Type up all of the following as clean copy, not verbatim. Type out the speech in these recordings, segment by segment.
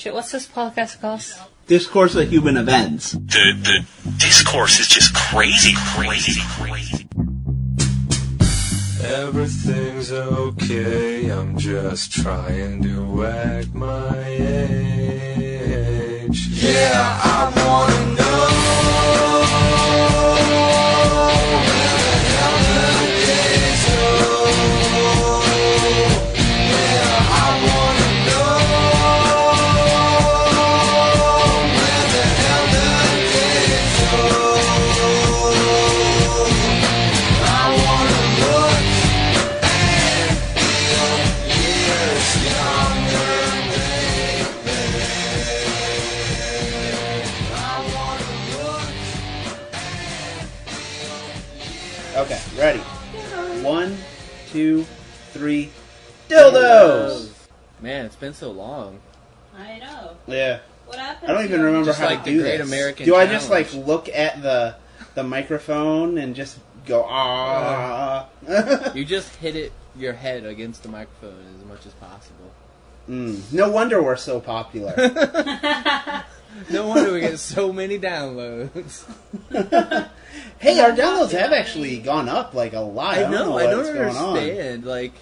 Shit, what's this podcast called? Discourse of Human Events. The discourse is just crazy. Everything's okay, I'm just trying to act my age. Yeah, I wanna know where the hell the days go. Yeah, I wanna know where the hell the days go. I wanna look and feel years younger, baby. I wanna look and feel years. Okay, ready. 1, 2, 3. Dildos! Man, it's been so long. I know. Yeah. What happened? I don't even remember Just how like to the do Great this. American Do I just Challenge. like look at the microphone and just go ah? You just hit it your head against the microphone as much as possible. No wonder we're so popular. No wonder we get so many downloads. Hey, our downloads have actually gone up like a lot. I don't know I don't what's going on. understand. Like,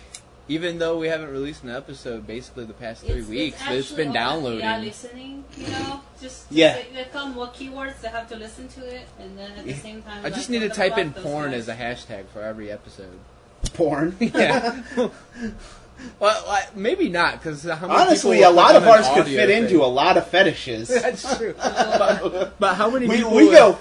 even though we haven't released an episode basically the past 3 weeks, it's been downloading. Yeah, listening, just Yeah. they tell them what keywords they have to listen to it, and then at the same time. I just need to type in porn as a hashtag for every episode. Porn. Yeah. Well, maybe not, because Honestly, a lot of ours could fit into a lot of fetishes. That's true. But how many we people... go.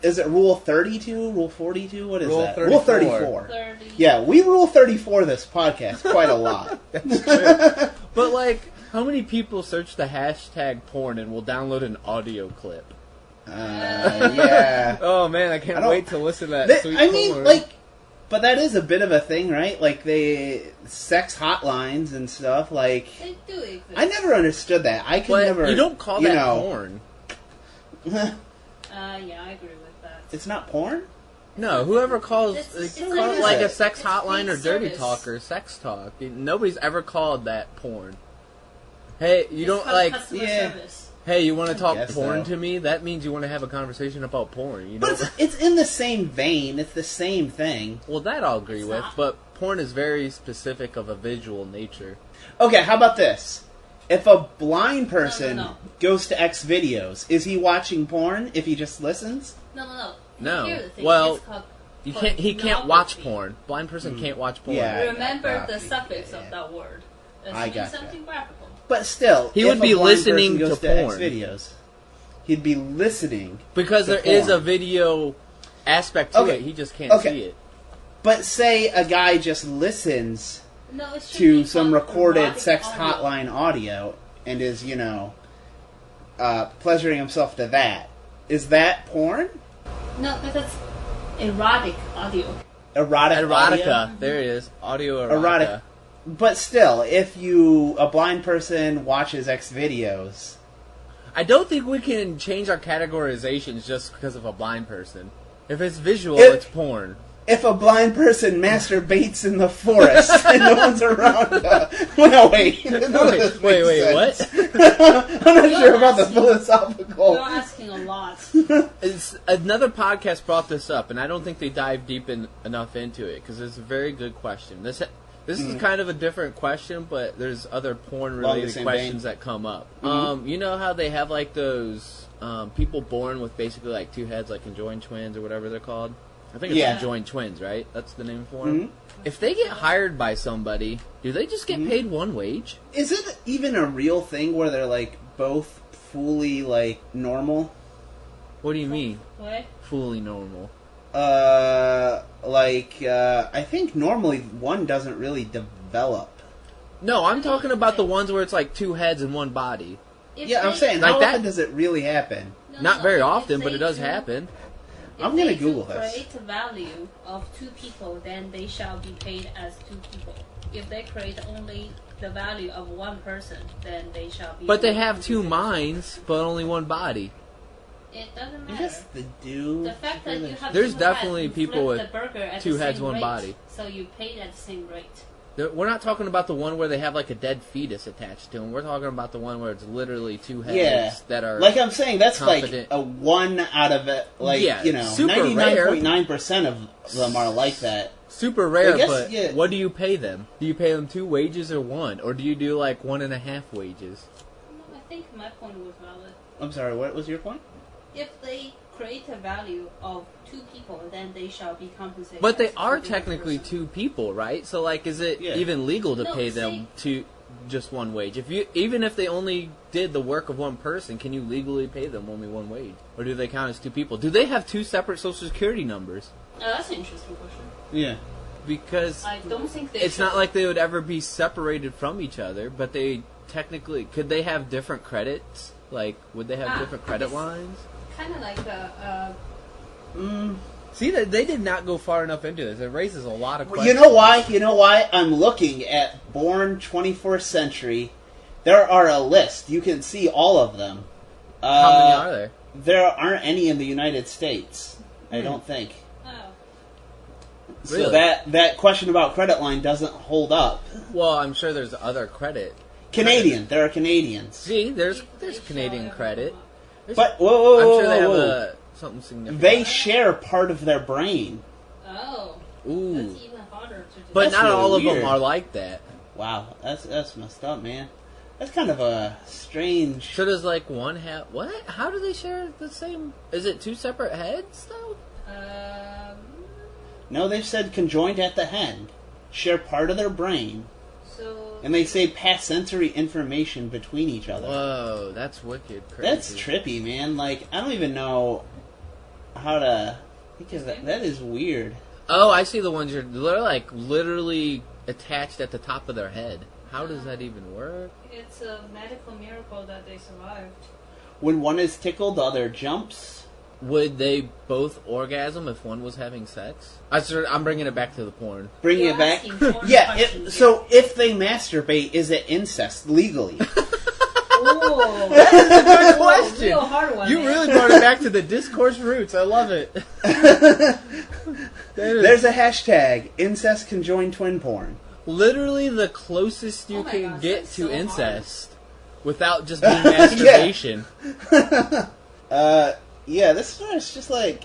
Is it Rule 32? Rule 42? What is Rule that? 34. Rule 34. 30. Yeah, we Rule 34 this podcast quite a lot. That's true. But, like, how many people search the hashtag porn and will download an audio clip? Yeah. Oh, man, I can't wait to listen to that sweet I mean, porn. like, but that is a bit of a thing, right? Like, sex hotlines and stuff, like... They do exist. I never understood that. I could But never... you don't call that porn. Yeah, I agree with that. It's not porn? No, whoever calls It's call it like like a- a sex it's hotline or free dirty service. talk or sex talk. Nobody's ever called that porn. Hey, you don't called like... customer Yeah. service. Hey, you want to talk guess porn so. to me? That means you want to have a conversation about porn. You know? But it's in the same vein. It's the same thing. Well, that I'll agree It's with, not. but porn is very specific of a visual nature. Okay, how about this? If a blind person No. goes to X videos, is he watching porn if he just listens? No. No. Here's the thing. Well, It's called He can't watch pornography. porn. Blind person can't watch porn. Yeah. Remember Got the it. suffix Yeah. of that word. It's I gotcha. something graphical. But still, He if would a be blind listening person goes to X porn. videos, he'd be listening. Because to there is porn. a video aspect to Okay. it. He just can't Okay. see it. But say a guy just listens No, it should to be some called recorded erotic sex audio. hotline audio and is, pleasuring himself to that. Is that porn? No, because it's erotic audio. Erotic Erotica. audio? There it is. Audio erotica. Erotic. But still, if a blind person watches X videos, I don't think we can change our categorizations just because of a blind person. If it's visual, If- it's porn. if a blind person masturbates in the forest and no one's around, well, wait, none of this makes Wait, sense. I'm not sure about the philosophical. You're asking a lot. Another podcast brought this up, and I don't think they dived deep enough into it because it's a very good question. This is kind of a different question, but there's other porn-related same questions vein. that come up. You know how they have like those people born with basically like two heads, like conjoined twins or whatever they're called? I think it's Yeah. conjoined twins, right? That's the name for them. If they get hired by somebody, do they just get paid one wage? Is it even a real thing where they're like both fully like normal? What do you mean? What? Fully normal. I think normally one doesn't really develop. No, I'm talking about the ones where it's like two heads and one body. If Yeah, I'm they- saying, Like how that- often does it really happen? No, Not very if often, but they it does do- happen. if I'm gonna they Google do this. create a value of two people, then they shall be paid as two people. If they create only the value of one person, then they shall be. But they paid have as two two minds, but only one body. It doesn't I matter. guess the dude. The fact that you have There's two definitely heads, you people flip with the burger at two the heads, same one rate, body. So you paid at the same rate. We're not talking about the one where they have like a dead fetus attached to them. We're talking about the one where it's literally two heads that are like I'm saying. That's competent. like a 1 out of it. Like super 99.9% of them are like that. Super rare, guess, but what do you pay them? Do you pay them 2 wages or 1? Or do you do like 1.5 wages? I think my point was valid. I'm sorry, what was your point? If they create a value of 2 people, then they shall be compensated. But they as are 2 technically person. 2 people, right? So like, is it even legal to pay them just 1 wage? Even if they only did the work of 1 person, can you legally pay them only 1 wage? Or do they count as 2 people? Do they have 2 separate social security numbers? That's an interesting question. Yeah. Because I don't think they it's should. not like they would ever be separated from each other, but they technically... Could they have different credits? Like, would they have different credit lines? Kind of like See, they did not go far enough into this. It raises a lot of questions. You know why? You know why? I'm looking at Born 24th Century. There are a list. You can see all of them. How many are there? There aren't any in the United States. I don't think. Really? So that question about credit line doesn't hold up. Well, I'm sure there's other credit. Canadian. There are Canadians. See, there's Canadian credit. But whoa, I'm sure they have something significant. They share part of their brain. Oh. Ooh. That's even harder to do. But That's not really all of weird. them are like that. Wow, that's messed up, man. That's kind of a strange. So does like one have what? How do they share the same? Is it 2 separate heads though? No, they said conjoined at the head, share part of their brain, So. and they say pass sensory information between each other. Whoa, that's wicked crazy. That's trippy, man. Like, I don't even know how to think of that. That is weird. Oh, I see the ones they're like literally attached at the top of their head. How does that even work? It's a medical miracle that they survived. When one is tickled, the other jumps. Would they both orgasm if one was having sex? I'm bringing it back to the porn. Bringing You're it back. asking porn Yeah. questions. So if they masturbate, is it incest legally? Oh, That is a good question. real hard one. You man. really brought it back to the discourse roots. I love it. There's a hashtag incest conjoined twin porn. Literally the closest you Oh my can gosh, get that's to so incest without just being masturbation. Yeah, this is just like,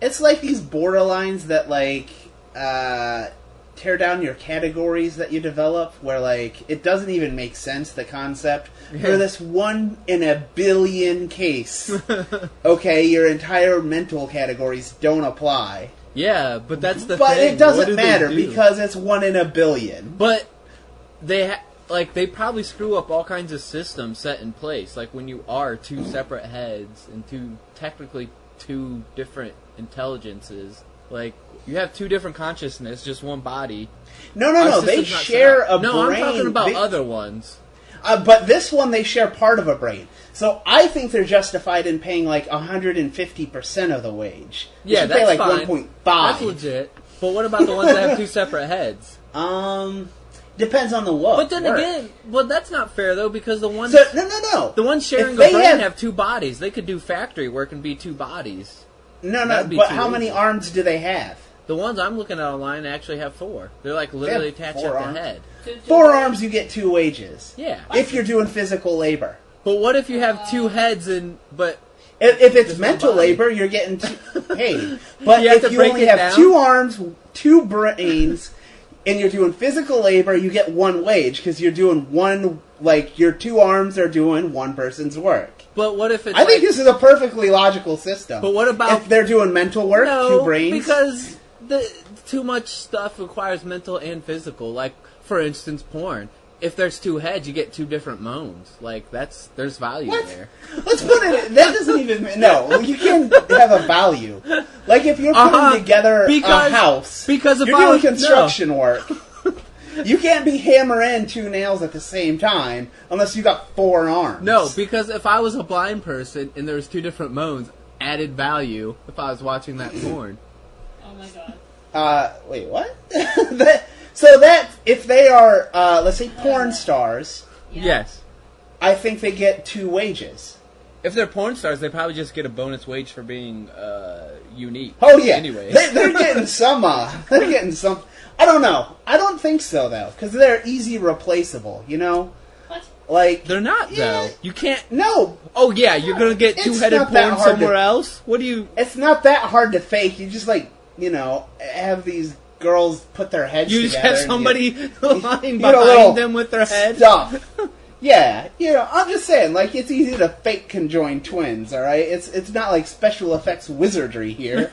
it's like these borderlines that like tear down your categories that you develop, where like it doesn't even make sense, the concept. For this 1 in a billion case, okay, your entire mental categories don't apply. Yeah, but that's the But thing. it doesn't What do they matter do? because it's 1 in a billion. But they they probably screw up all kinds of systems set in place. Like when you are 2 separate heads and technically 2 different intelligences. Like you have 2 different consciousness, just 1 body. No. They system's not share set up. a No, brain. I'm talking about They- other ones. But this one, they share part of a brain. So I think they're justified in paying like 150% of the wage. They Yeah, should that's pay like fine. 1.5. That's legit. But what about the ones that have 2 separate heads? Depends on the work. But then again, that's not fair though, because the ones So, no. the ones sharing If the they brain have 2 bodies. They could do factory work and be 2 bodies. No, That'd be but too how many easy. arms do they have? The ones I'm looking at online actually have 4. They're like literally attached 4 at arms. the head. 4 arms, you get 2 wages. Yeah. If you're doing physical labor. But what if you have 2 heads but If it's Just mental one body. labor, you're getting paid. But You have if to you break only it have down? 2 arms, 2 brains, and you're doing physical labor, you get 1 wage because you're doing your 2 arms are doing 1 person's work. but what if it's I think this is a perfectly logical system. But what about- if they're doing mental work, no, 2 brains? because too much stuff requires mental and physical. Like for instance, porn. If there's 2 heads, you get 2 different moans. Like there's value What? there. Let's put it. That doesn't even. No, you can't have a value. Like if you're putting together a house, because if you're I doing was- construction work. You can't be hammering 2 nails at the same time unless you got 4 arms. No, because if I was a blind person and there was 2 different moans, added value if I was watching that porn. Oh my god. Wait, what? If they are, let's say, porn stars, Yeah. Yes. I think they get 2 wages. If they're porn stars, they probably just get a bonus wage for being unique. Oh yeah. Anyway. They're getting some. They're getting some. I don't know. I don't think so, though, because they're easy replaceable, you know? What? Like... They're not, though. You can't... No! Oh, yeah, you're gonna get It's two-headed not that porn hard somewhere to- else? What do you... It's not that hard to fake. You just, like, you know, have these girls put their heads You together. just have and somebody lying get a little behind them with their head? Stuff. Yeah, you know, I'm just saying, like, it's easy to fake conjoined twins, alright? It's not like special effects wizardry here.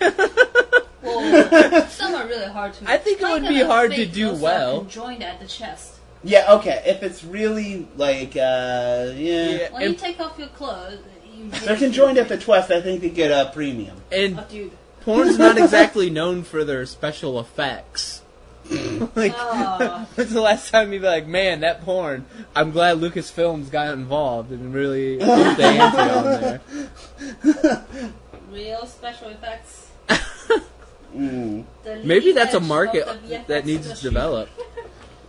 Well, some are really hard to. I think it would be hard to do those well. Are conjoined at the chest. Yeah, okay, if it's really, like, yeah. When you take off your clothes, you. They're conjoined at the chest, I think they get a premium. And Oh, dude. porn's not exactly known for their special effects. Like, Oh. when's the last time you'd be like, man, that porn, I'm glad Lucasfilms got involved and really upped the ante on there. Real special effects. Mm. The Maybe leading that's a edge market of the VFX that needs to industry. develop.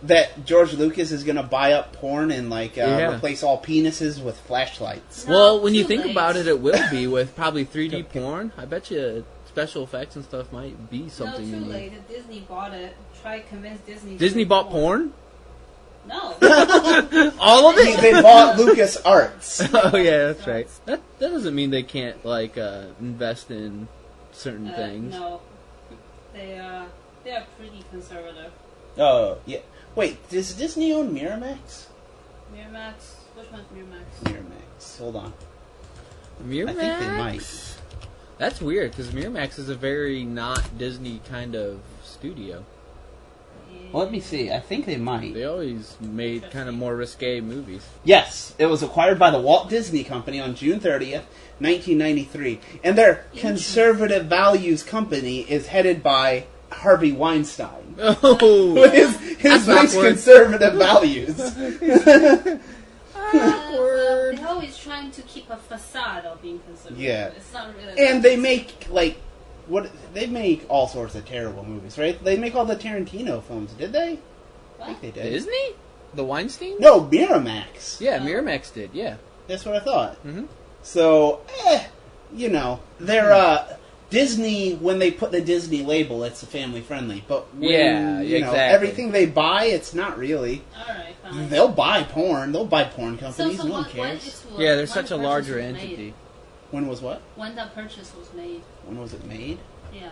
That George Lucas is gonna buy up porn and, like, Yeah. replace all penises with flashlights. No, Well, when you too think late. about it, it will be with probably 3D porn. I bet you special effects and stuff might be something No, you too need. late. Disney bought it. Try to convince Disney. Disney to bought porn? No. All of it? They bought Lucas Arts. Oh yeah, that's right. That doesn't mean they can't like invest in certain things. No. They are pretty conservative. Oh, yeah. Wait, does Disney own Miramax? Miramax. Which one's Miramax? Miramax. Hold on. Miramax? I think they might. That's weird because Miramax is a very not Disney kind of studio. Well, let me see. I think they might. They always made kind of more risque movies. Yes, it was acquired by the Walt Disney Company on June 30th, 1993. And their conservative values company is headed by Harvey Weinstein. Oh, With his That's nice awkward. conservative values. Well, they're always trying to keep a facade of being conservative. Yeah. It's not really. And they make, like, they make all sorts of terrible movies, right? They make all the Tarantino films, did they? I think they did. Disney? The Weinstein? No, Miramax. Yeah, Miramax did. Yeah. That's what I thought. Mhm. So, you know, they're Disney. When they put the Disney label, it's family friendly. But when, Yeah, you know, exactly. everything they buy, it's not really. Alright, fine. They'll buy porn. They'll buy porn companies. So no one when cares. it's Yeah, they're when such the a purchase larger was entity. made. When was what? When the purchase was made. When was it made? Yeah.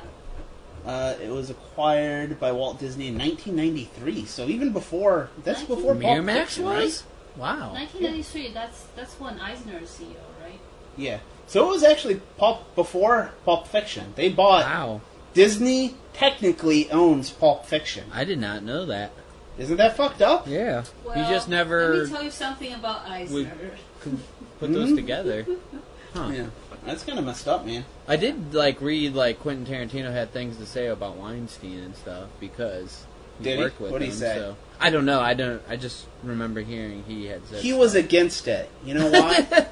It was acquired by Walt Disney in 1993. So even before, that's before Pulp Miramax Fiction, was? right? Wow. 1993. That's when Eisner is CEO, right? Yeah. So it was actually before Pulp Fiction. They bought Wow. Disney. Technically owns Pulp Fiction. I did not know that. Isn't that fucked up? Yeah. Well, You just never Let me tell you something about Eisner. put those together. Huh. Yeah, that's kind of messed up, man. I did read Quentin Tarantino had things to say about Weinstein and stuff because he Did he? worked with What'd him. he say? So I don't know. I just remember hearing he had said He was against it. You know why?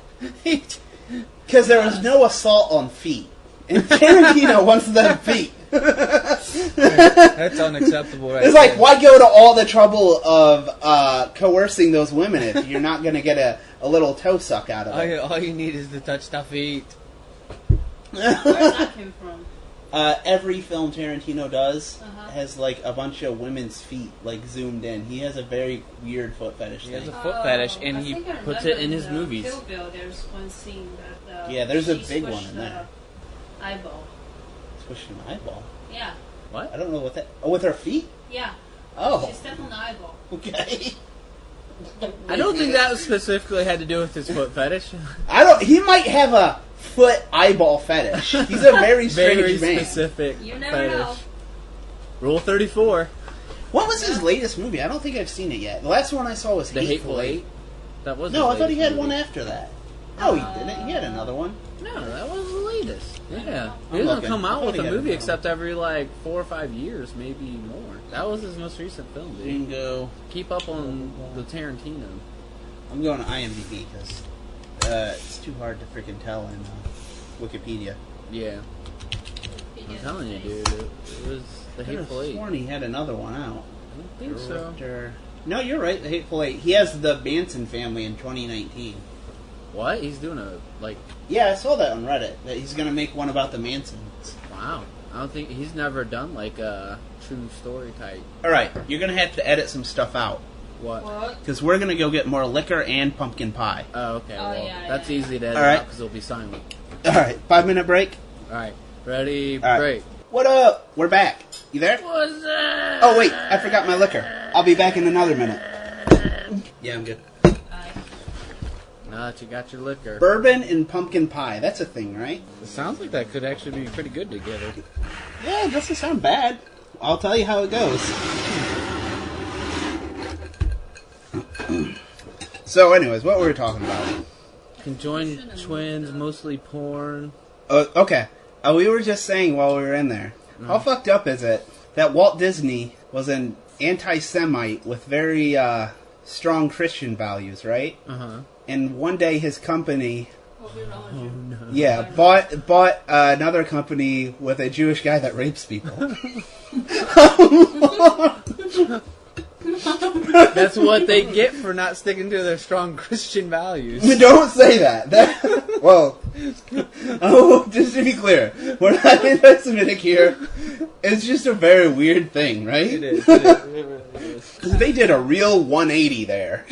Because there was no assault on feet, and Tarantino wants them feet. That's unacceptable. Right It's like, why go to all the trouble of coercing those women if you're not going to get a little toe suck out of it? All you need is to touch the feet. Where did that came from? Every film Tarantino does Uh-huh. has a bunch of women's feet zoomed in. He has a very weird foot fetish He has thing. a foot fetish, and I he think I puts remember it in his the movies. Kill Bill, there's one scene that Yeah, there's a she big one squished in there. the eyeball. Squishing an eyeball. Yeah, I don't know what that. Oh, with her feet? yeah. Oh, She stepped on the eyeball. okay. I don't think that specifically had to do with his foot fetish. He might have a foot eyeball fetish. He's a very strange Very man. specific You never fetish. know. Rule 34. What was his latest movie? I don't think I've seen it yet. The last one I saw was The Hateful Eight. That was No, his I thought he latest had one movie. after that. No, he didn't. He had another one. No, that was the latest. Yeah. He I'm doesn't looking. come I out thought with he a had movie another except every 4 or 5 years, maybe more. That was his most recent film, dude. Bingo. Keep up on the Tarantino. I'm going to IMDb because it's too hard to freaking tell in Wikipedia. Yeah. I'm telling you, dude. It was The I could have Hateful Eight. sworn he had another one out. I don't think so. Director- No, you're right. The Hateful Eight. He has the Manson family in 2019. What? He's doing a, Yeah, I saw that on Reddit. That he's going to make one about the Mansons. wow. I don't think he's never done like a true story type. All right, you're gonna have to edit some stuff out What? because we're gonna go get more liquor and pumpkin pie. Oh, okay. Oh, Well, yeah, that's yeah. easy to edit All right. out because it'll be silent. All right, 5-minute break. All right. Ready? All right. Break. What up? We're back. You there? What's that? Oh wait, I forgot my liquor. I'll be back in another minute. Yeah, I'm good. Now that you got your liquor. Bourbon and pumpkin pie. That's a thing, right? It sounds like that could actually be pretty good together. Yeah, it doesn't sound bad. I'll tell you how it goes. So, anyways, what were we talking about? Conjoined twins, mostly porn. Okay. We were just saying while we were in there. How fucked up is it that Walt Disney was an anti-Semite with very strong Christian values, right? Uh-huh. And one day his company, No. bought another company with a Jewish guy that rapes people. That's what they get for not sticking to their strong Christian values. Don't say that. Well, just to be clear, we're not anti-Semitic here. It's just a very weird thing, right? It is. It really is. Because they did a real 180 there.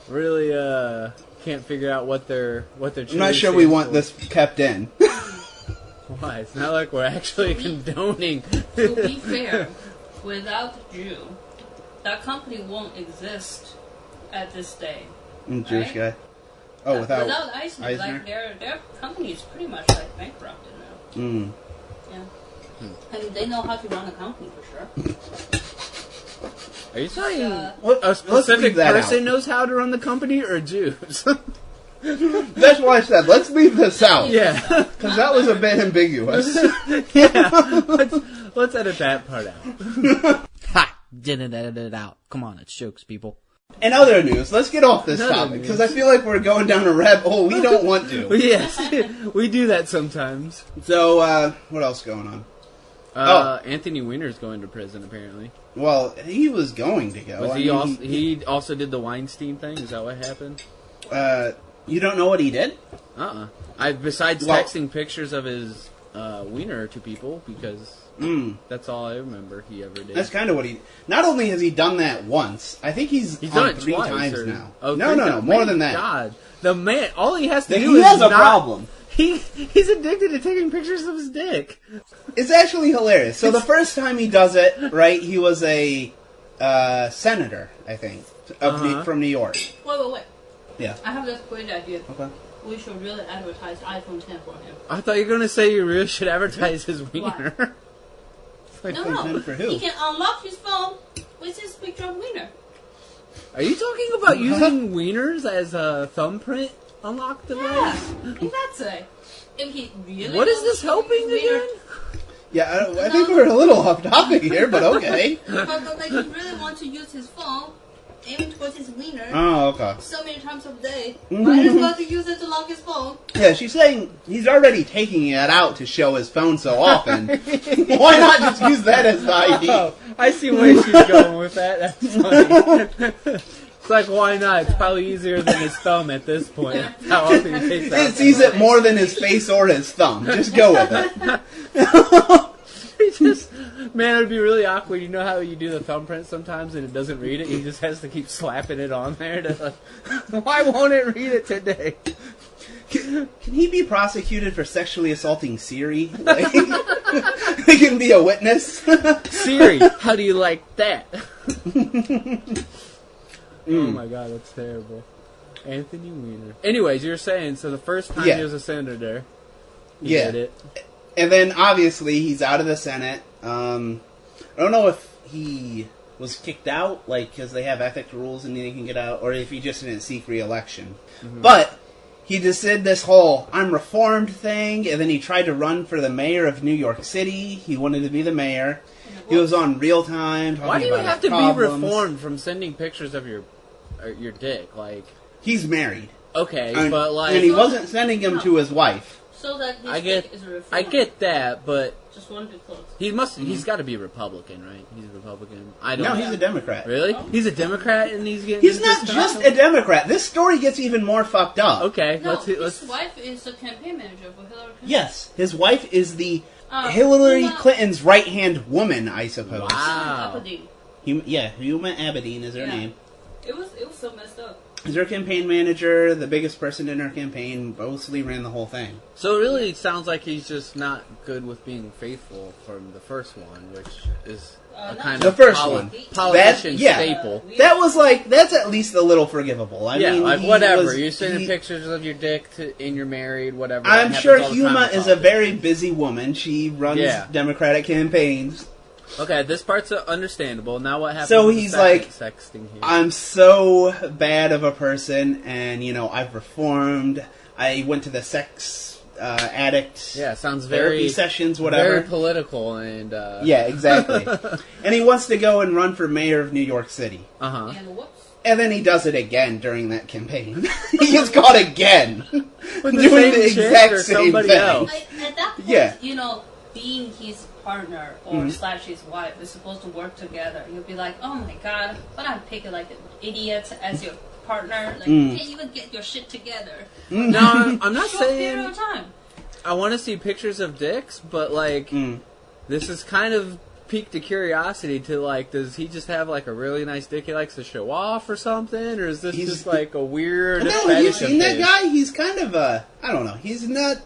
Really, can't figure out what they're. I'm not sure we want this kept in. Why? It's not like we're actually condoning. To be fair, without Jew, that company won't exist at this day. Jewish Right? guy. Oh, without Eisner, Eisner? like their company is pretty much like bankrupted now. Mm. Yeah, and they know how to run a company for sure. Are you saying Uh, a specific leave that person out. knows how to run the company, or Jews? That's why I said, let's leave this out. Yeah, Because that was a bit ambiguous. yeah. Let's edit that part out. Ha! Didn't edit it out. Come on, it's jokes, people. In other news, let's get off this In other topic, because news. I feel like we're going down a rabbit hole we don't want to. Yes, we do that sometimes. So, what else going on? Anthony Weiner's going to prison, apparently. Well, he was going to go. Was he also did the Weinstein thing? Is that what happened? You don't know what he did? Besides Well- texting pictures of his wiener to people, because that's all I remember he ever did. That's kind of what he... Not only has he done that once, I think he's done on it 3 twice, times or- now. Oh, No, 3 no, times. more Man, than that. God, the man, all he has to He do is has a not- problem. He's addicted to taking pictures of his dick. It's actually hilarious. So the first time he does it, right, he was a senator, I think, from New York. Wait. Yeah. I have this great idea. Okay. We should really advertise iPhone 10 for him. I thought you were going to say you really should advertise his wiener. Like, No. For who? He can unlock his phone with his picture of Wiener. Are you talking about using wieners as a thumbprint unlock device? Yeah, exactly. If he really What is wants this to helping use Wiener, again? Yeah, I think we're a little off topic here, but okay. but like he really wants to use his phone, aiming towards his Wiener, Oh, okay. so many times a day, might as well to use it to lock his phone. Yeah, she's saying he's already taking it out to show his phone so often. Why not just use that as the ID? Oh, I see where she's going with that. That's funny. It's like, why not? It's probably easier than his thumb at this point. How often he takes It out. sees it more than his face or his thumb. Just go with it. Man, it would be really awkward. You know how you do the thumbprint sometimes and it doesn't read it? He just has to keep slapping it on there to like, why won't it read it today? Can he be prosecuted for sexually assaulting Siri? Like, he can be a witness? Siri, how do you like that? Oh my god, that's terrible. Anthony Weiner. Anyways, you're saying, so the first time Yeah. he was a senator, he Yeah. did it. And then, obviously, he's out of the Senate. I don't know if he was kicked out, like, because they have ethics rules and he can get out, or if he just didn't seek re-election. But he just did this whole I'm reformed thing, and then he tried to run for the mayor of New York City. He wanted to be the mayor. He was on Real Time talking Why do you about have his to problems. be reformed from sending pictures of your dick? Like, He's married. okay, And, but like, and he wasn't sending them to his wife. So that his I get, dick is a reform. I get that, but Just one bit close. he's got to be Republican, right? He's a Republican. I don't No, know. he's a Democrat. Really? He's a Democrat, and he's getting. He's into not this just stuff? a Democrat. This story gets even more fucked up. Okay, No, let's. his wife is the campaign manager for Hillary Clinton. Yes, his wife is the Hillary Clinton's right-hand woman, I suppose. Wow. Huma Abedin is her Yeah. name. It was so messed up. Is her campaign manager, the biggest person in her campaign, mostly ran the whole thing. So it really sounds like he's just not good with being faithful from the first one, which is a kind The of first one. politician That- yeah. staple. That was that's at least a little forgivable. I mean, Like he whatever. was- You're sending he- pictures of your dick and you're married, whatever. I'm That sure happens all the time Huma with is a politics. very busy woman. She runs Democratic campaigns. Okay, this part's understandable. Now what happens? So with the he's second like, sexting here. I'm so bad of a person, and I've reformed. I went to the sex addict Yeah, sounds therapy very sessions, whatever. very political and Yeah, exactly. And he wants to go and run for mayor of New York City. uh-huh. And whoops. And then he does it again during that campaign. He gets caught again With doing same the chick exact or same somebody thing. else. At that point, Yeah. Being his partner or slash his wife is supposed to work together. You'll be like, oh my god, but I'm picking like an idiot as your partner. Like, can't even get your shit together. No, I'm not Short period saying of time. I want to see pictures of dicks, but this is kind of piqued the curiosity to does he just have a really nice dick he likes to show off or something, or is this just a weird? No, have you fetish of seen that his? guy? He's kind of I don't know. He's not.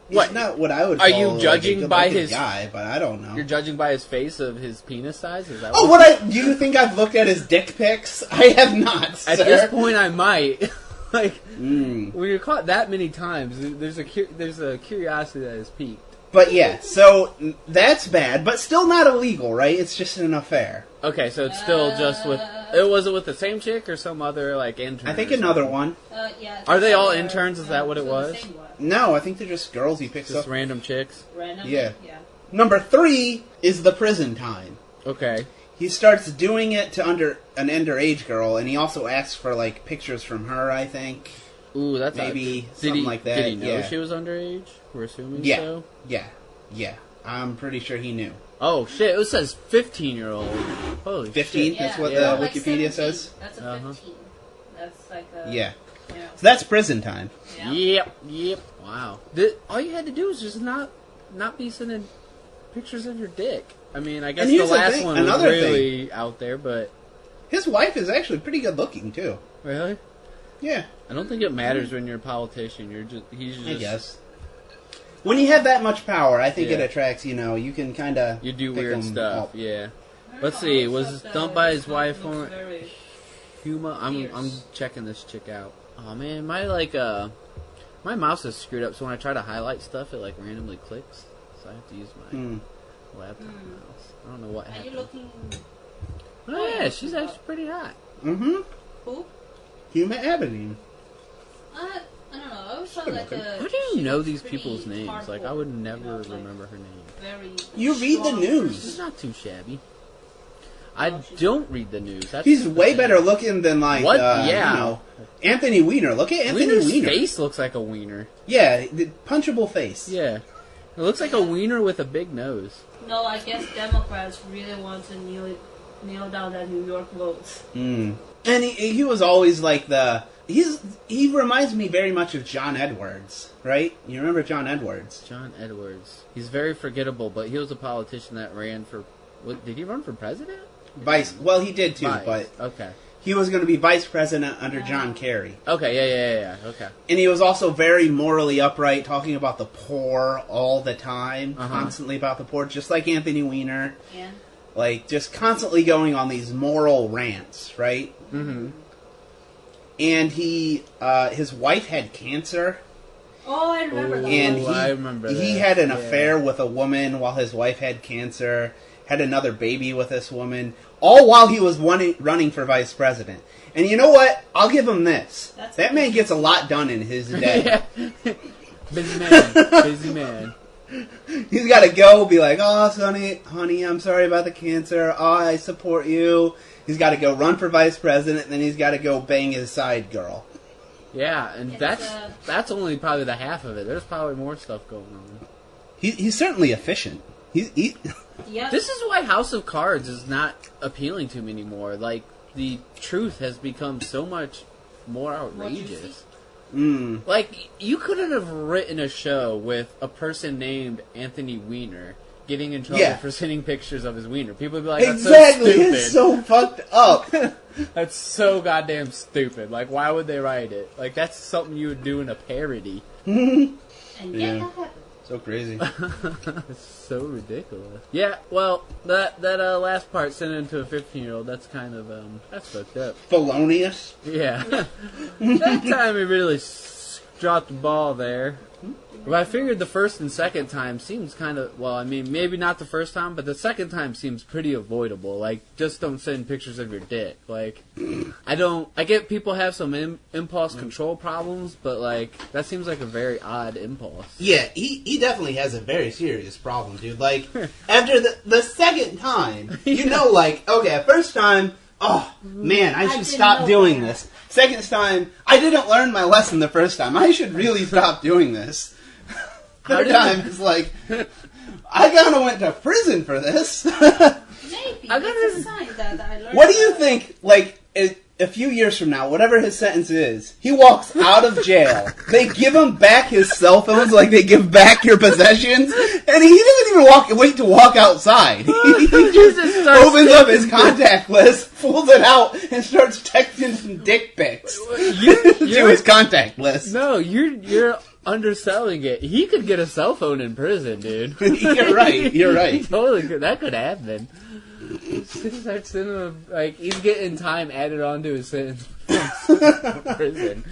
He's not what I would. Are call, you judging a good by looking his guy? But I don't know. You're judging by his face of his penis size? Is that Oh, do you think I've looked at his dick pics? I have not. At sir. this point, I might. Mm. When you're caught that many times, there's a curiosity that is piqued. But yeah, so that's bad, but still not illegal, right? It's just an affair. Okay, so it's still just with. Was it with the same chick or some other intern? I think or another something? one. Yeah. Are they all interns? Is that what it was? No, I think they're just girls he picks Just up. random chicks. Random. Yeah. Yeah. Number 3 is the prison time. Okay. He starts doing it to an underage girl, and he also asks for pictures from her. I think. Ooh, that's Maybe something like that. Did he know yeah. she was underage? We're assuming Yeah. so. Yeah. I'm pretty sure he knew. Oh shit! It says 15-year-old. Holy 15? shit! That's what Yeah, the like Wikipedia 17. says? That's a 15. That's like a... Yeah. Yeah. So that's prison time. Yeah. Yep. Wow. All you had to do was just not be sending pictures of your dick. I mean, I guess And the here's the last thing, one was another really out there, but His wife is actually pretty good looking, too. really, Yeah, I don't think it matters when you're a politician. He's just I guess. When you have that much power, I think it Yeah. attracts, you can kind of... you do weird stuff. Yeah. Let's see. Was dumped by his wife on Huma? I'm checking this chick out. Oh man, my mouse is screwed up, so when I try to highlight stuff, it randomly clicks. So I have to use my laptop mouse. I don't know what Are happened. you looking... Oh yeah, she's actually pretty hot. Mm-hmm. Who? Huma Abedin. I don't know. I always thought Good like looking. How do you know these people's names? I would never remember her name. Very You read the strong news. She's not too shabby. I don't read the news. That's He's the way thing. better looking than, What? Yeah. Anthony Weiner. Look at Anthony Wiener's Weiner. face looks like a wiener. Yeah, the punchable face. Yeah. It looks like a wiener with a big nose. No, I guess Democrats really want to nail down that New York votes. Mm. And he was always like he reminds me very much of John Edwards, right? You remember John Edwards? John Edwards. He's very forgettable, but he was a politician that ran for... did he run for president? Vice. Well, he did too, Vice. but Okay. he was going to be vice president under John Kerry. Okay, yeah. Okay. And he was also very morally upright, talking about the poor all the time, Uh-huh. constantly about the poor, just like Anthony Weiner. Yeah. Just constantly going on these moral rants, right? Mm-hmm. And his wife had cancer, Oh, I remember that. and one. I remember he that, had an yeah. affair with a woman while his wife had cancer, had another baby with this woman, all while he was running for vice president. And you know what? I'll give him this. That man gets a lot done in his day. Busy man. He's got to go be like, oh, honey, I'm sorry about the cancer. Oh, I support you. He's got to go run for vice president, and then he's got to go bang his side girl. Yeah, and It's, that's only probably the half of it. There's probably more stuff going on. He's certainly efficient. He Yep. This is why House of Cards is not appealing to me anymore. Like, the truth has become so much more outrageous. Like, you couldn't have written a show with a person named Anthony Weiner getting in trouble for sending pictures of his wiener. People would be like, that's exactly. so stupid. It's so fucked up. That's so goddamn stupid. Like, why would they write it? Like, that's something you would do in a parody. And yet that happened. So crazy. It's so ridiculous. Yeah, well, that last part, sent into a 15-year-old, that's kind of, that's fucked up. Felonious. Yeah. That time he really dropped the ball there. But I figured the first and second time seems kind of, well, I mean, maybe not the first time, but the second time seems pretty avoidable. Like, just don't send pictures of your dick. Like, I get people have some impulse control problems, but, like, that seems like a very odd impulse. Yeah, he definitely has a very serious problem, dude. Like, after the second time, you know, like, okay, first time, oh, man, I should stop doing this. Second time, I didn't learn my lesson the first time. I should really stop doing this. Third time is like, I kind of went to prison for this. Maybe. It's a sign that I learned. What do you think, like, a few years from now, whatever his sentence is, he walks out of jail, they give him back his cell phones like they give back your possessions, and he doesn't even wait to walk outside. He just opens up his contact list, pulls it out, and starts texting some dick pics to his contact list. No, you're underselling it. He could get a cell phone in prison, dude. You're right. He totally could. That could happen. Like, he's getting time added onto his sentence from prison.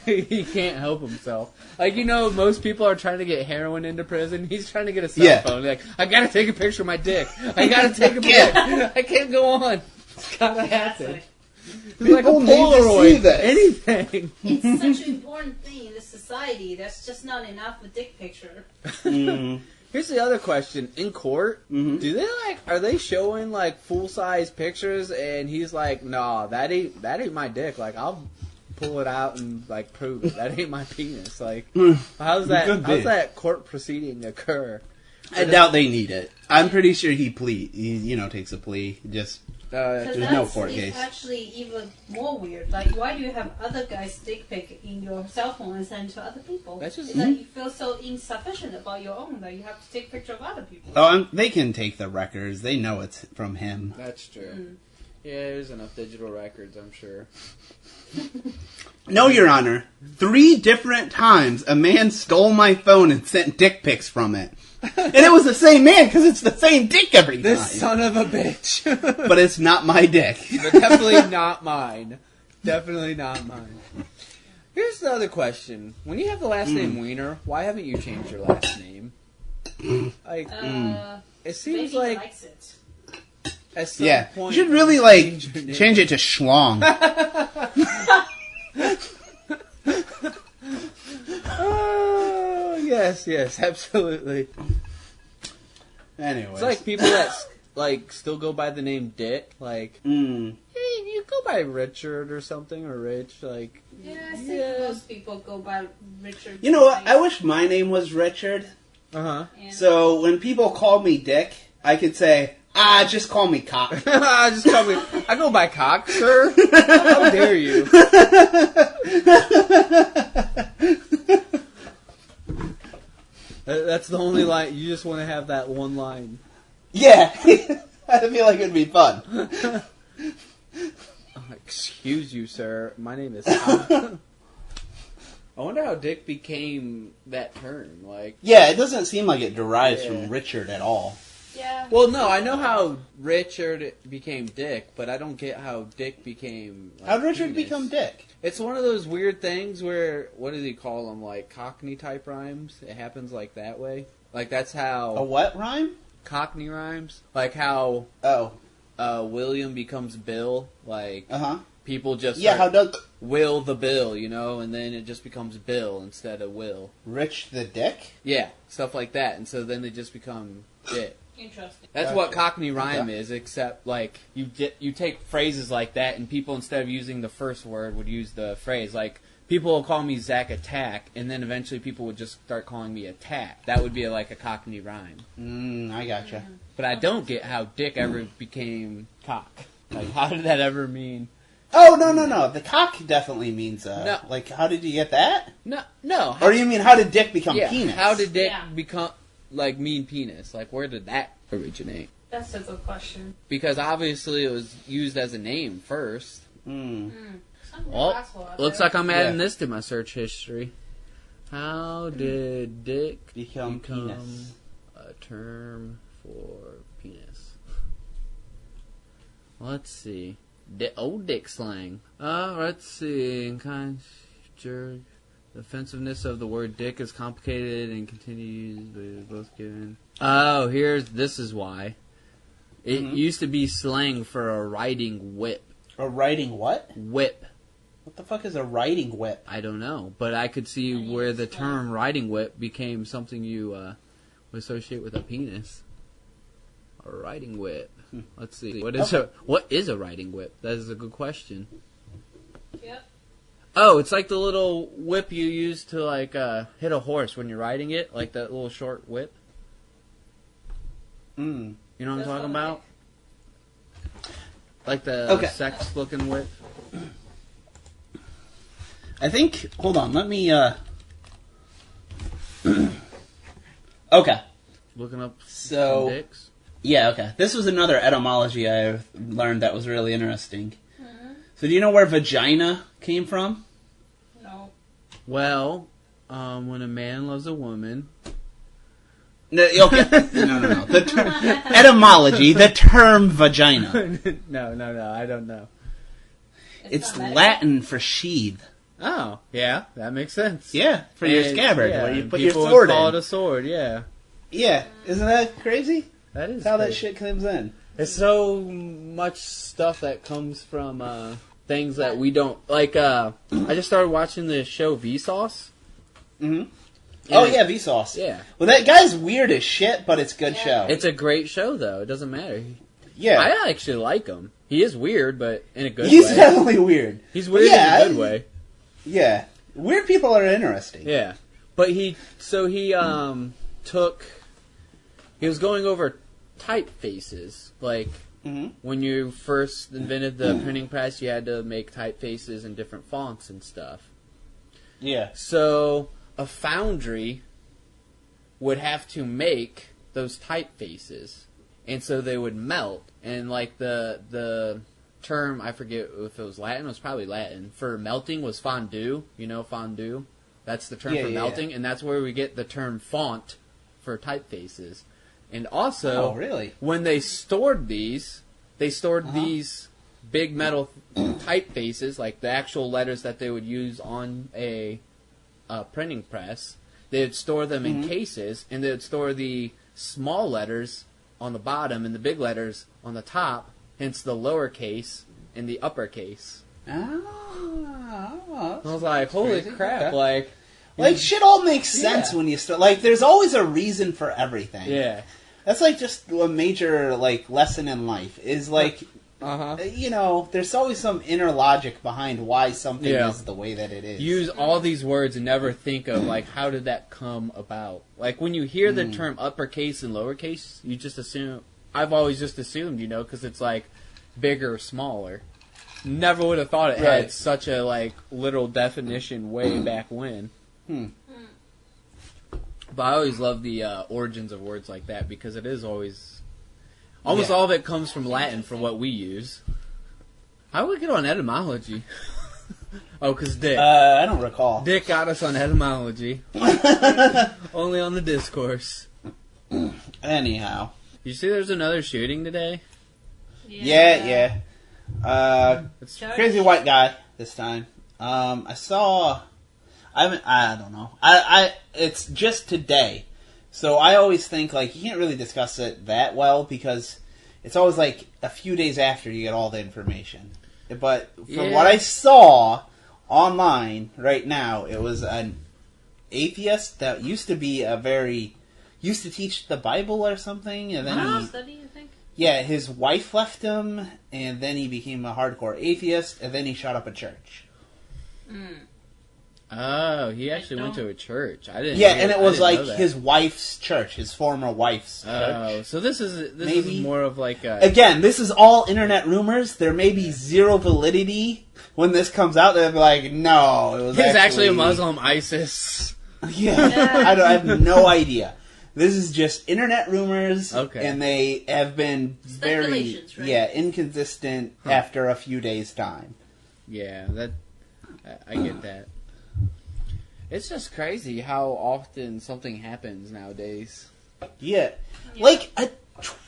He can't help himself. Like, you know, most people are trying to get heroin into prison. He's trying to get a cell phone. Like, I gotta take a picture of my dick. I gotta take a pic. I can't go on. It's gotta happen. It's like a Polaroid. Anything. It's such an important thing in this society. There's just not enough of a dick picture. Here's the other question. In court, do they are they showing like full size pictures and he's like, nah, that ain't my dick. Like, I'll pull it out and like prove it. That ain't my penis. Like, how's that court proceeding occur? I doubt they need it. I'm pretty sure he takes a plea. Just there's no court case. It's actually even more weird. Like, why do you have other guys' dick pic in your cell phone and send to other people? That's just it's like you feel so insufficient about your own that you have to take picture of other people. Oh, they can take the records. They know it's from him. That's true. Yeah, there's enough digital records, I'm sure. No, Your Honor. 3 different times a man stole my phone and sent dick pics from it. And it was the same man, because it's the same dick every time. This son of a bitch. But it's not my dick. But definitely not mine. Definitely not mine. Here's the other question. When you have the last name Weiner, why haven't you changed your last name? Like, it seems Maybe like... he likes it. At some point, you should really, like, change it to Schlong. Oh, yes, absolutely. Anyways. It's like people that, like, still go by the name Dick. Like, hey, you go by Richard or something, or Rich, like... Yeah, I think most people go by Richard. You know what? I wish my name was Richard. Uh-huh. Yeah. So when people call me Dick, I could say... just call me Cock. Just call me... I go by Cock, sir. How dare you? That's the only line. You just want to have that one line. Yeah. I feel like it'd be fun. Excuse you, sir. My name is Cock. I wonder how Dick became that term. Like, yeah, it doesn't seem like it derives from Richard at all. Yeah. Well, no, I know how Richard became Dick, but I don't get how Dick became... Like, How'd Richard penis. become Dick? It's one of those weird things where, what does he call them, like Cockney-type rhymes? It happens like that way. Like, that's how... A what rhyme? Cockney rhymes. Like how William becomes Bill. Like, people just how does... Will the Bill, you know? And then it just becomes Bill instead of Will. Rich the Dick? Yeah, stuff like that. And so then they just become Dick. Interesting. That's Gotcha. what Cockney rhyme Okay. is, except like you take phrases like that, and people instead of using the first word would use the phrase. Like people will call me Zach Attack, and then eventually people would just start calling me Attack. That would be like a Cockney rhyme. I gotcha. But I don't get how Dick ever became cock. Like how did that ever mean? Oh, no. The cock definitely means, No. like, how did you get that? No. Or do you mean, how did dick become yeah, penis? how did Dick Yeah. become like mean penis? Like where did that originate? That's a good question. Because obviously it was used as a name first. Something Oh, possible out looks there. like I'm adding Yeah. this to my search history. How did Dick Become penis. a term for penis? Let's see. Old Dick slang. Let's see. The offensiveness of the word dick is complicated and continues, but both given. Oh, this is why. It used to be slang for a riding whip. A riding what? Whip. What the fuck is a riding whip? I don't know, but I could see where the term riding whip became something you would associate with a penis. A riding whip. Let's see. What is a riding whip? That is a good question. Yep. Oh, it's like the little whip you use to like hit a horse when you're riding it, like that little short whip. You know what I'm That's talking what I about? Like the sex-looking whip. I think, hold on, let me, okay. Looking up So- some dicks. Yeah, okay. This was another etymology I learned that was really interesting. So do you know where vagina came from? No. Well, when a man loves a woman. No, okay. No. Etymology, the term vagina. No, I don't know. It's not Latin for sheath. Oh, yeah, that makes sense. Yeah, for your And, scabbard, yeah, where you and put your people would sword call in. it a sword, yeah. Yeah, isn't that crazy? That is That's how that crazy. shit comes in. There's so much stuff that comes from things that we don't like. I just started watching the show Vsauce. Mm-hmm. Oh yeah, Vsauce. Yeah, Well, that guy's weird as shit, but it's a good show. it's a great show though. It doesn't matter. Yeah, I actually like him. He is weird, but in a good he's way. definitely weird. He's weird Yeah, in a good way. Yeah, weird people are interesting. Yeah, but he was going over typefaces. Like when you first invented the printing press, you had to make typefaces in different fonts and stuff. Yeah. So a foundry would have to make those typefaces, and so they would melt. And like the term, I forget if it was Latin, it was probably Latin, for melting was fondue. You know fondue? That's the term for melting, and that's where we get the term font for typefaces. And also, really? when they stored these big metal typefaces, like the actual letters that they would use on a printing press. They would store them in cases, and they would store the small letters on the bottom and the big letters on the top, hence the lowercase and the uppercase. Oh, I was like, holy crazy. crap, Okay. like, shit all makes sense Yeah. when you start. Like, there's always a reason for everything. yeah. That's like just a major like lesson in life. Is like, you know, there's always some inner logic behind why something is the way that it is. Use all these words and never think of, like, how did that come about? Like, when you hear the term uppercase and lowercase, you just assume, I've always just assumed, you know, because it's, like, bigger or smaller. Never would have thought it had such a, like, literal definition way back when. But I always love the origins of words like that, because it is always... Almost all of it comes from Latin for what we use. How would we get on etymology? Oh, because Dick. I don't recall. Dick got us on etymology. Only on the Discourse. Anyhow. You see there's another shooting today? Yeah. It's Crazy white guy this time. I saw... I don't know. It's just today. So I always think, like, you can't really discuss it that well because it's always, like, a few days after you get all the information. But from what I saw online right now, it was an atheist that used to be used to teach the Bible or something, and then Study, you think? yeah, his wife left him, and then he became a hardcore atheist, and then he shot up a church. Oh, he actually went to a church. I didn't. Yeah, and it was like know that. his wife's church, his former wife's Oh, church. so this is Maybe. more of like a... Again, this is all internet rumors. There may be zero validity when this comes out. They'll be like, no, it was He's actually a Muslim ISIS. Yeah, I have no idea. This is just internet rumors, Okay. and they have been very Speculations, right? inconsistent after a few days' time. Yeah, I get that. It's just crazy how often something happens nowadays. Yeah. Like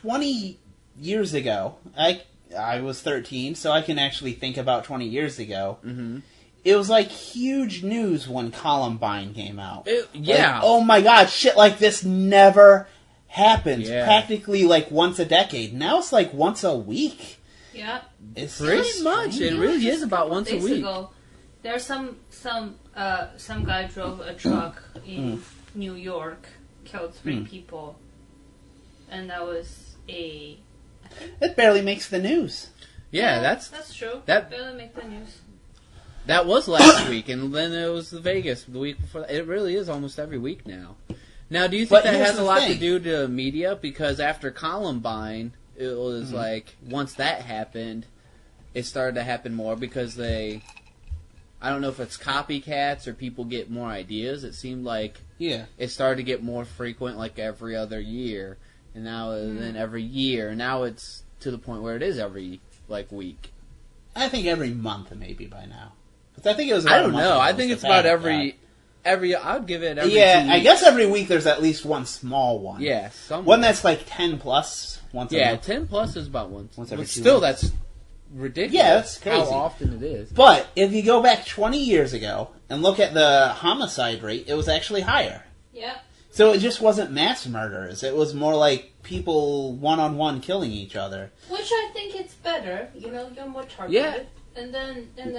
20 years ago, I was 13, so I can actually think about 20 years ago. Mm-hmm. It was like huge news when Columbine came out. Yeah. Like, oh my god, shit like this never happens. Yeah. Practically like once a decade. Now it's like once a week. Yeah. It's Pretty much. It really is about once a Days week. ago, there's some guy drove a truck in New York, killed 3 people, and that was a... It barely makes the news. Yeah, that's true. that- Barely make the news. That was last week, and then it was Vegas the week before. It really is almost every week now. Now, do you think But that here's has a the lot thing. to do to media? Because after Columbine, it was like, once that happened, it started to happen more because I don't know if it's copycats or people get more ideas. It seemed like Yeah. it started to get more frequent like every other year, and now then every year. Now it's to the point where it is every like week. I think every month maybe by now. 'Cause I think it was about I a don't month know. ago I was think the it's about fact every. I would give it that- every. Yeah, 2 I weeks. guess every week there's at least one small one. Yeah, One that's like 10 plus once a yeah, month. 10 plus is about once. Once every But 2 still, weeks. that's ridiculous. Yeah, that's crazy. How often it is. But if you go back 20 years ago and look at the homicide rate, it was actually higher. Yeah. So it just wasn't mass murders. It was more like people one-on-one killing each other. Which I think it's better. You know, you're more targeted. Yeah. And then you don't,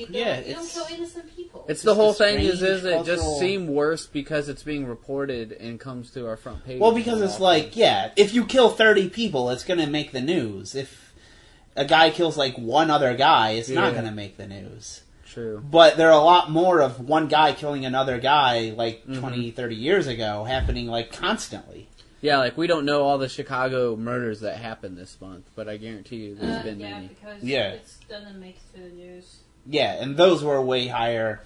Yeah, you don't it's- kill innocent people. It's Just the whole a thing is strange it just cultural- seemed worse because it's being reported and comes to our front page. Well, because more it's often. like, yeah, if you kill 30 people, it's going to make the news. If a guy kills like one other guy, it's not Yeah. going to make the news. True. But there are a lot more of one guy killing another guy like 20, 30 years ago happening like constantly. Yeah, like we don't know all the Chicago murders that happened this month, but I guarantee you there's been yeah, many. because Yeah. it doesn't make the news. Yeah, and those were way higher.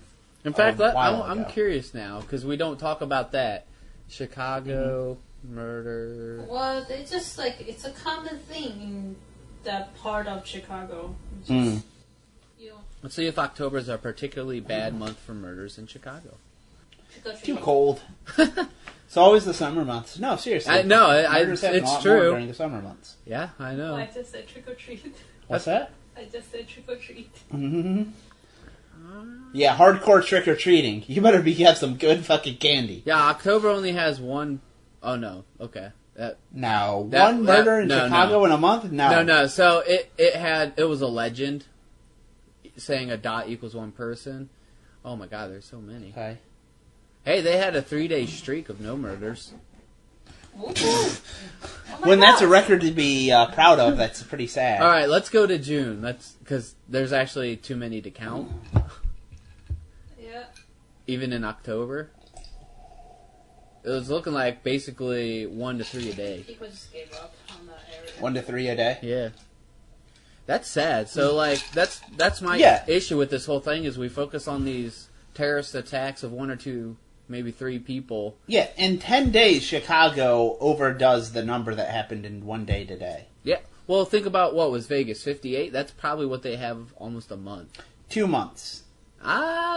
In fact, a while I'm ago. curious now because we don't talk about that. Chicago murder. Well, it's just like it's a common thing in that part of Chicago. Just, Mm. you know, Let's see if October is a particularly bad month for murders in Chicago. Too cold. It's always the summer months. No, seriously. I know, Murders happen it's a lot true. more during the summer months. Yeah, I know. I just said trick or treat. What's that? I just said trick or treat. Mm-hmm. Yeah, hardcore trick-or-treating. You better have some good fucking candy. Yeah, October only has one oh no. Okay. Now, That- one murder in no, Chicago no. in a month? No. No. So it was a legend saying a dot equals one person. Oh my god, there's so many. Okay. Hey, they had a 3-day streak of no murders. When that's a record to be proud of, that's pretty sad. All right, let's go to June. That's because there's actually too many to count. Yeah. Even in October, it was looking like basically 1 to 3 a day. People just gave up on that area. 1 to 3 a day? Yeah, that's sad. So like that's my Yeah. issue with this whole thing is we focus on these terrorist attacks of 1 or 2, maybe 3 people. Yeah, in 10 days, Chicago overdoes the number that happened in 1 day today. Yeah. Well, think about what was Vegas 58. That's probably what they have almost a month. 2 months.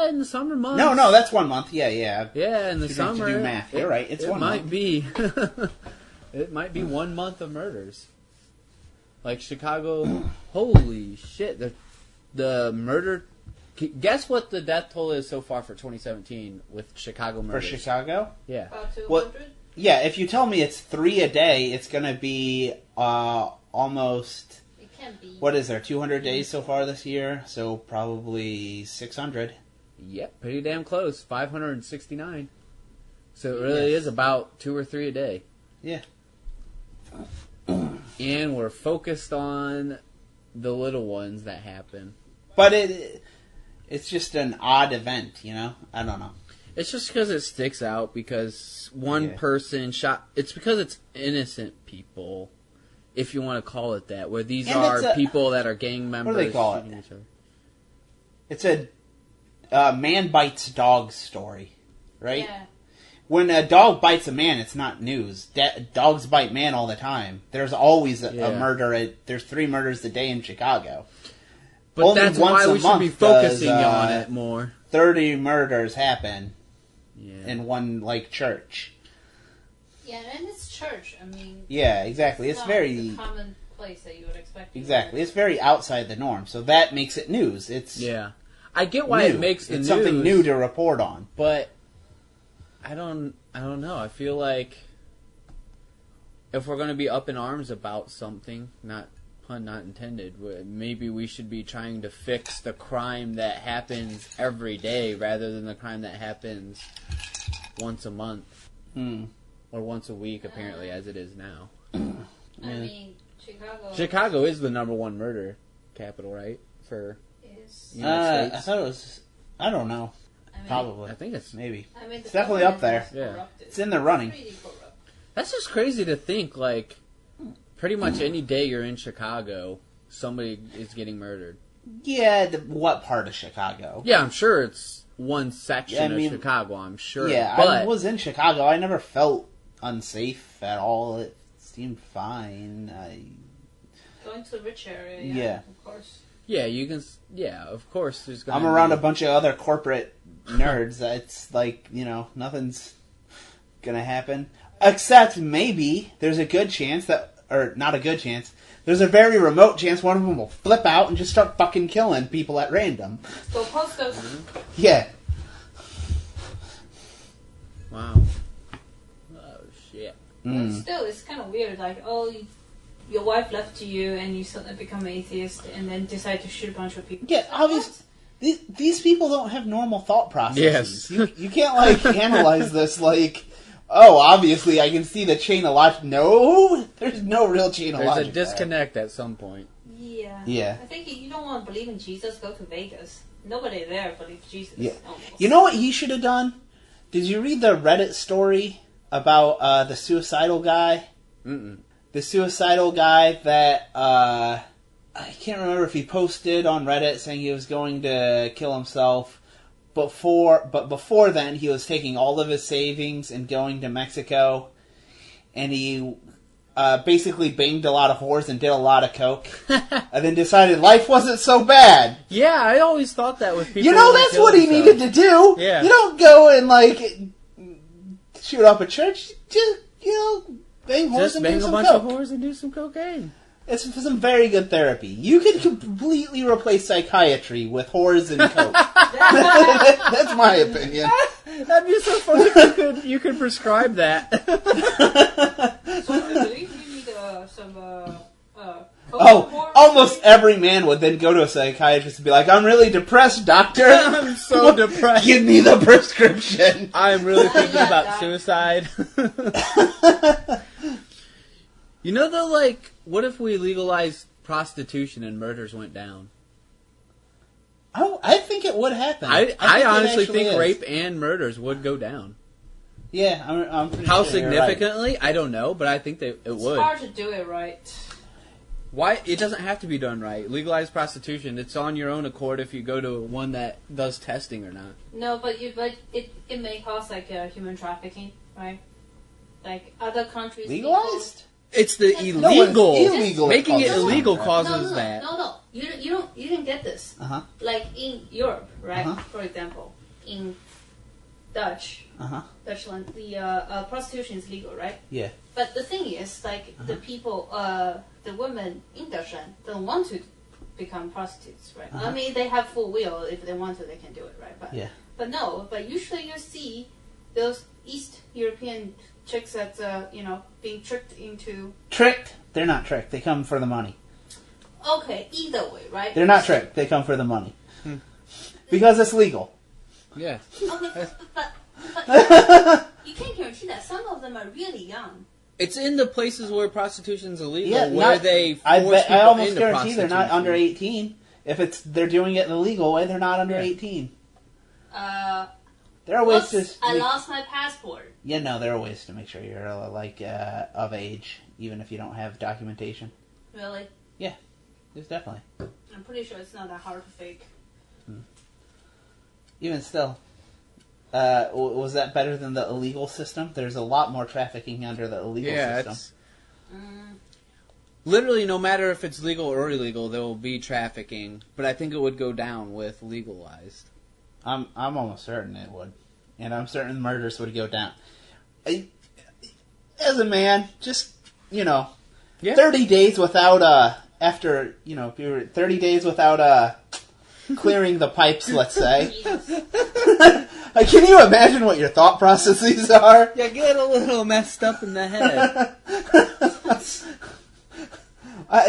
In the summer months. No, that's 1 month. Yeah. Yeah, in the You don't have to summer. do math. You're right, it's 1 might month. be. It might be 1 month of murders. Like Chicago. Holy shit! The murder. Guess what the death toll is so far for 2017 with Chicago For murders? Chicago? Yeah. About 200? What- Yeah, if you tell me it's 3 a day, it's going to be almost... It can't be. What is there, 200 days so far this year? So probably 600. Yep. Pretty damn close. 569. So it really is about 2 or 3 a day. Yeah. And we're focused on the little ones that happen. But it's just an odd event, you know? I don't know. It's just because it sticks out because one person shot... It's because it's innocent people, if you want to call it that, where these are people that are gang members. What do they call it? Each other. It's a man bites dog story, right? Yeah. When a dog bites a man, it's not news. Dogs bite man all the time. There's always a murder. There's 3 murders a day in Chicago. But only that's once why a we should month be focusing does, on it more. 30 murders happen Yeah. in one, church. Yeah, and it's church. I mean... Yeah, exactly. It's not very... the common place that you would expect. Exactly. It's very outside the norm. So that makes it news. It's I get why new. it makes the it's news. something new to report on. But I don't know. I feel like if we're going to be up in arms about something, not pun not intended, maybe we should be trying to fix the crime that happens every day rather than the crime that happens once a month or once a week, apparently, as it is now. I mean, Chicago is the #1 murder capital, right? For United States. I thought it was... I don't know. I mean, Probably. I think it's... Maybe. I mean, It's definitely up there. Yeah. It's in the running. Pretty corrupt. That's just crazy to think, like, pretty much any day you're in Chicago, somebody is getting murdered. Yeah, what part of Chicago? Yeah, I'm sure it's one section I mean, of Chicago, I'm sure. Yeah, but I was in Chicago. I never felt unsafe at all. It seemed fine. Going to the rich area, Yeah. of course. yeah, you can. Yeah, of course. There's gonna I'm around be, a bunch of other corporate nerds. It's like, nothing's gonna happen. Except maybe there's a good chance that, or not a good chance, there's a very remote chance one of them will flip out and just start fucking killing people at random. Go post those. Yeah. Wow. Oh shit. But still, it's kind of weird. Like, your wife left you, and you suddenly become atheist, and then decide to shoot a bunch of people. Yeah, obviously. These people don't have normal thought processes. Yes. You can't, analyze this obviously I can see the chain of logic. No, there's no real chain of logic. There's a disconnect at some point. Yeah. Yeah. I think if you don't want to believe in Jesus, go to Vegas. Nobody there believes Jesus. Yeah. Almost. You know what he should have done? Did you read the Reddit story about the suicidal guy? Mm-mm. The suicidal guy that, I can't remember if he posted on Reddit saying he was going to kill himself. But before then, he was taking all of his savings and going to Mexico. And he basically banged a lot of whores and did a lot of coke. And then decided life wasn't so bad. Yeah, I always thought that with people. That's what he needed to do. Yeah. You don't go and, shoot up a church. Just, bang whores Just and bang do a some bunch coke. of whores and do some cocaine. It's some very good therapy. You could completely replace psychiatry with whores and coke. That's my opinion. That'd be so funny if you could prescribe that. So I believe you need some coke Almost every man would then go to a psychiatrist and be like, "I'm really depressed, doctor. I'm so depressed. Give me the prescription." I'm really thinking about suicide. What if we legalized prostitution and murders went down? Oh, I think it would happen. I honestly think is. rape and murders would go down. Yeah, I'm pretty How sure you're right. significantly? I don't know, but I think that it would. It's hard to do it right. Why? It doesn't have to be done right. Legalized prostitution, it's on your own accord if you go to one that does testing or not. No, but it may cause human trafficking, right? Like other countries. Legalized? It's the No, illegal. it's illegal. Making it causes illegal that. causes that. No. You didn't get this. Uh-huh. Like in Europe, right? Uh-huh. For example, in Dutchland, the prostitution is legal, right? Yeah. But the thing is, the people, the women in Dutchland don't want to become prostitutes, right? I mean, they have full will. If they want to, they can do it, right? But Yeah. But usually you see those East European chicks that being tricked into. Tricked? They're not tricked. They come for the money. Okay, either way, right? They're not tricked. They come for the money. Because it's legal. Yeah. Okay, but you can't guarantee that. Some of them are really young. It's in the places where prostitution's illegal, Yeah, where they force I almost into guarantee they're not prostitution. under 18. If they're doing it the legal way, they're not under 18. There are ways to. I lost my passport. Yeah, no, there are ways to make sure you're of age, even if you don't have documentation. Really? Yeah, there's definitely. I'm pretty sure it's not that hard to fake. Even still, was that better than the illegal system? There's a lot more trafficking under the illegal system. It's literally no matter if it's legal or illegal, there will be trafficking. But I think it would go down with legalized. I'm almost certain it would, and I'm certain murders would go down. As a man, just 30 days without after if you were 30 days without clearing the pipes, let's say. Can you imagine what your thought processes are? Yeah, get a little messed up in the head.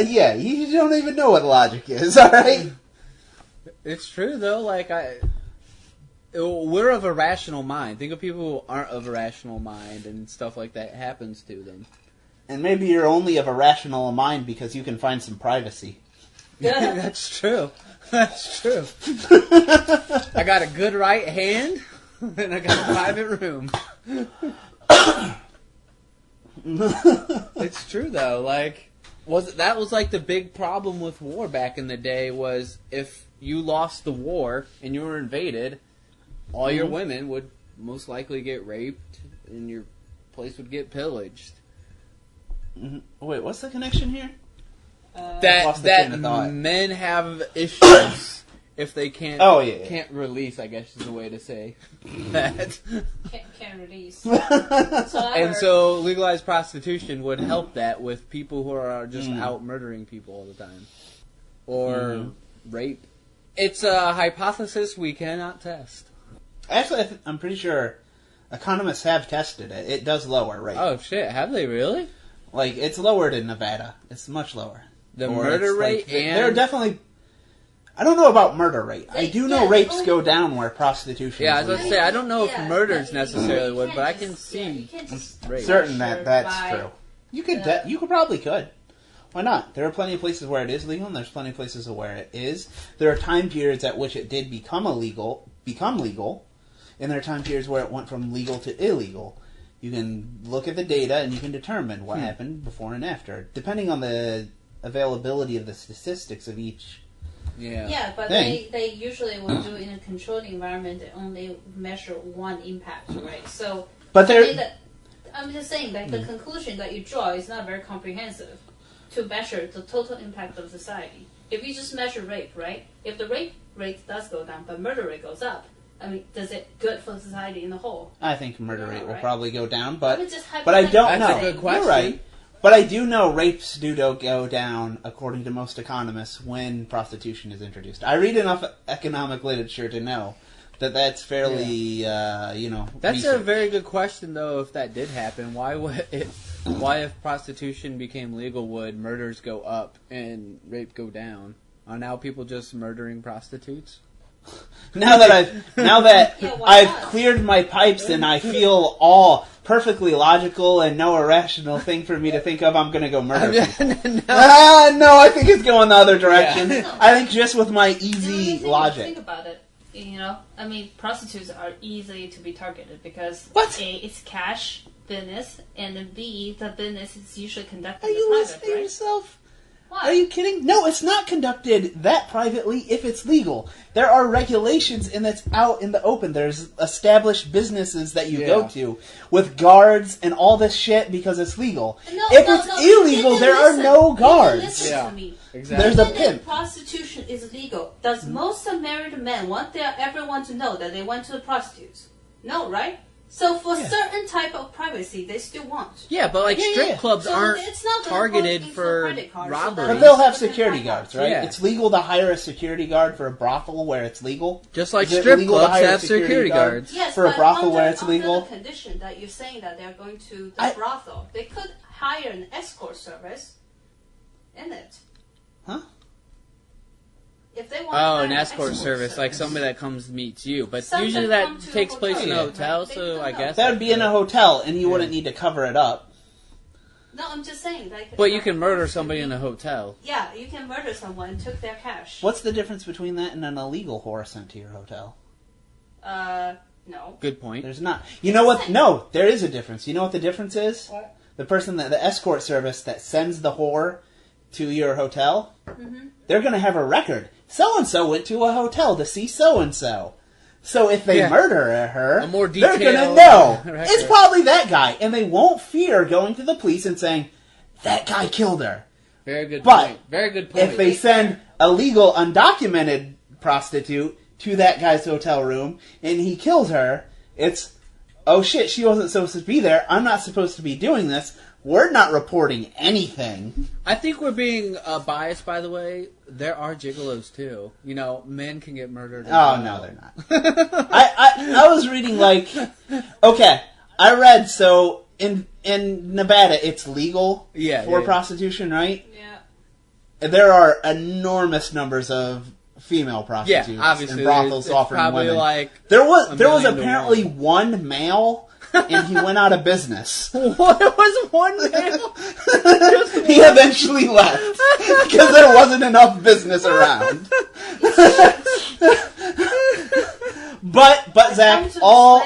Yeah, you don't even know what logic is, alright? It's true, though. We're of a rational mind. Think of people who aren't of a rational mind and stuff like that happens to them. And maybe you're only of a rational mind because you can find some privacy. Yeah, that's true. That's true. I got a good right hand, and I got a private room. It's true, though. That was the big problem with war back in the day was if you lost the war and you were invaded, all your women would most likely get raped and your place would get pillaged. Mm-hmm. Wait, what's the connection here? That men have issues if they can't can't release, I guess is the way to say that. Can't release. And so legalized prostitution would help that with people who are just out murdering people all the time. Or rape. It's a hypothesis we cannot test. Actually, I'm pretty sure economists have tested it. It does lower rape. Oh shit, have they really? It's lowered in Nevada. It's much lower. The murder rate and... There are definitely... I don't know about murder rate. I do know rapes go down where prostitution is. I was going to say, I don't know if murders necessarily would, but I can see rape. Certain that's true. You could probably could. Why not? There are plenty of places where it is legal, and there's plenty of places where it is. There are time periods at which it did become legal, and there are time periods where it went from legal to illegal. You can look at the data, and you can determine what happened before and after, depending on the availability of the statistics of each. Yeah, but they usually will do in a controlled environment. They only measure one impact, right? So, but I'm just saying that the conclusion that you draw is not very comprehensive to measure the total impact of society. If you just measure rape, right? If the rape rate does go down, but murder rate goes up, does it good for society in the whole? I think murder rate will probably go down, but I don't know. That's a good question. You're right. But I do know rapes do go down, according to most economists, when prostitution is introduced. I read enough economic literature to know that that's fairly, That's recent. a very good question, though, if that did happen. Why if prostitution became legal, would murders go up and rape go down? Are now people just murdering prostitutes? Now that I've cleared my pipes and I feel all perfectly logical and no irrational thing for me to think of, I'm going to go murder people. No, I think it's going the other direction. Yeah. I think just with my easy logic. Think about it. Prostitutes are easy to be targeted because A, it's cash business, and then B, the business is usually conducted in private, right? Are you listening to yourself? What? Are you kidding? No, it's not conducted that privately if it's legal. There are regulations and it's out in the open. There's established businesses that you go to with guards and all this shit because it's legal. If it's illegal, there are no guards. Listen to me. Exactly. There's a pimp. Prostitution is legal. Does most married men want everyone to know that they went to the prostitutes? No, right? So for certain type of privacy, they still want. Yeah, but strip clubs aren't targeted for robbery. But they'll have security guards, right? Yeah. It's legal to hire a security guard for a brothel where it's legal. Just like strip clubs have security guards. Yes, for a brothel where it's legal. Under the condition that you're saying that they're going to the brothel, they could hire an escort service in it. Huh? If they want Oh, to an hire escort service, like somebody that comes meets you. But Some usually that that come to takes a place in a hotel. hotel, Right. so I guess That would be in a hotel, and you wouldn't need to cover it up. No, I'm just saying. Like, But you can murder somebody in a hotel. Yeah, you can murder someone and took their cash. What's the difference between that and an illegal whore sent to your hotel? No. Good point. There's not. You know what? No, there is a difference. You know what the difference is? What? The person the escort service that sends the whore to your hotel, they're going to have a record. So-and-so went to a hotel to see so-and-so. So if they murder her, A more they're going to detailed know. record. It's probably that guy. And they won't fear going to the police and saying, that guy killed her. Very good But point. Very good point. If they send a legal, undocumented prostitute to that guy's hotel room and he kills her, it's, oh shit, she wasn't supposed to be there. I'm not supposed to be doing this. We're not reporting anything. I think we're being biased, by the way. There are gigolos, too. You know, men can get murdered. Oh, no, they're not. I was reading, like, okay, I read, so in Nevada, it's legal for prostitution, right? Yeah. There are enormous numbers of female prostitutes obviously, and brothels it's offering probably women. like there was million to apparently one male, and he went out of business. What? It was one male? He eventually left because there wasn't enough business around. But Zach, all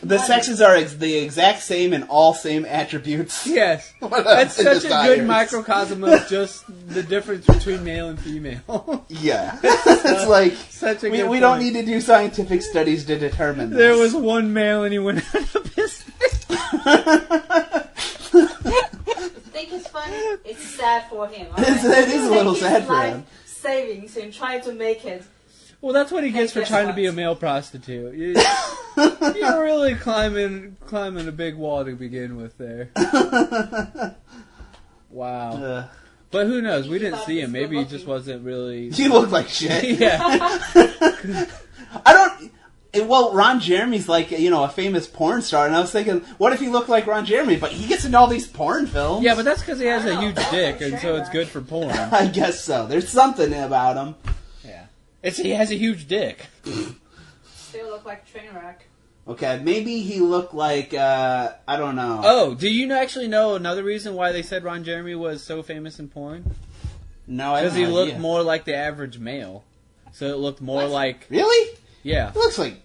the sexes are the exact same in all same attributes. Yes. That's such a good microcosm of just the difference between male and female. Yeah. It's like, such a we don't need to do scientific studies to determine this. There was one male and he went out of business. I think it's funny. It's sad for him. Right? It is a little sad for him. Savings and trying to make it. Well, that's what he gets for trying to be a male prostitute. You're really climbing a big wall to begin with there. Wow. But who knows? We didn't see him. Maybe he just wasn't really... He looked like shit. Yeah. Well, Ron Jeremy's like, a famous porn star, and I was thinking, what if he looked like Ron Jeremy? But he gets into all these porn films. Yeah, but that's because he has a huge dick, and so it's good for porn. I guess so. There's something about him. Yeah. He has a huge dick. Still look like a train wreck. Okay, maybe he looked like, I don't know. Oh, do you actually know another reason why they said Ron Jeremy was so famous in porn? No, I don't know. Because he looked more like the average male. So it looked more like... Really? Yeah.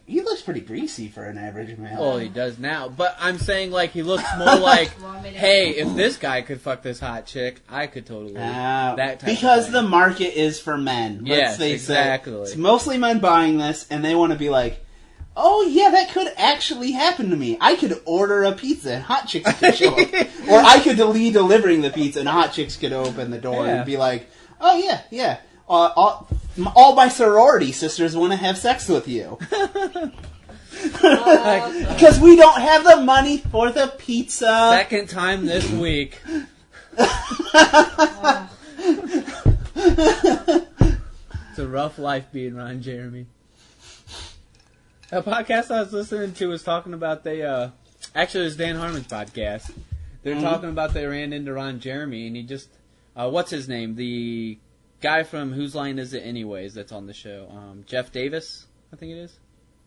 He looks pretty greasy for an average male. Well, he does now. But I'm saying, like, he looks more like, hey, if this guy could fuck this hot chick, I could totally. That type because of the market is for men. Yes, exactly. It's mostly men buying this, and they want to be like, oh, yeah, that could actually happen to me. I could order a pizza, and hot chicks could show up. Or I could be delivering the pizza, and hot chicks could open the door and be like, oh, yeah. All my sorority sisters want to have sex with you. Because we don't have the money for the pizza. Second time this week. It's a rough life being Ron Jeremy. A podcast I was listening to was talking about actually it was Dan Harmon's podcast. They're talking about they ran into Ron Jeremy and he just what's his name? The guy from Whose Line Is It Anyways that's on the show. Jeff Davis, I think it is.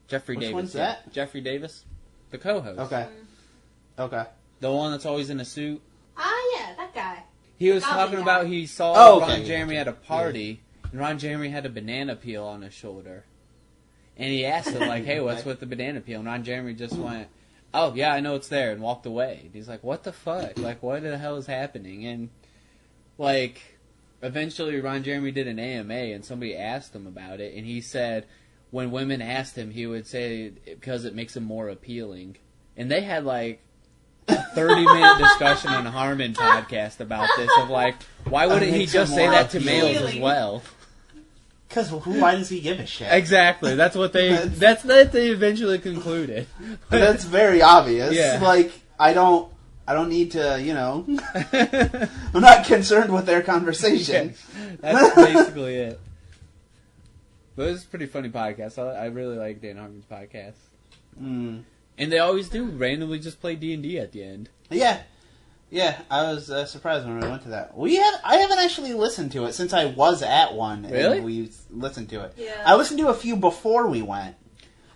Jeffrey Davis. Which one's that? Jeffrey Davis. The co-host. Okay. The one that's always in a suit. Ah, yeah, that guy. He was talking about he saw Ron Jeremy at a party, and Ron Jeremy had a banana peel on his shoulder. And he asked him, like, hey, what's with the banana peel? And Ron Jeremy just went, oh, yeah, I know it's there, and walked away. And he's like, what the fuck? Like, what the hell is happening? And, like, eventually Ron Jeremy did an AMA, and somebody asked him about it, and he said when women asked him, he would say because it makes him more appealing. And they had, like, a 30-minute discussion on a Harmon podcast about this, of like, why wouldn't he just say that to males as well? Because why does he give a shit? Exactly. That's what they they eventually concluded. That's very obvious. Yeah. Like, I don't need to, I'm not concerned with their conversation. That's basically it. But it's a pretty funny podcast. I really like Dan Harmon's podcast. And they always do randomly just play D&D at the end. Yeah. Yeah, I was surprised when we went to that. I haven't actually listened to it since I was at one. Really? And we listened to it. Yeah. I listened to a few before we went.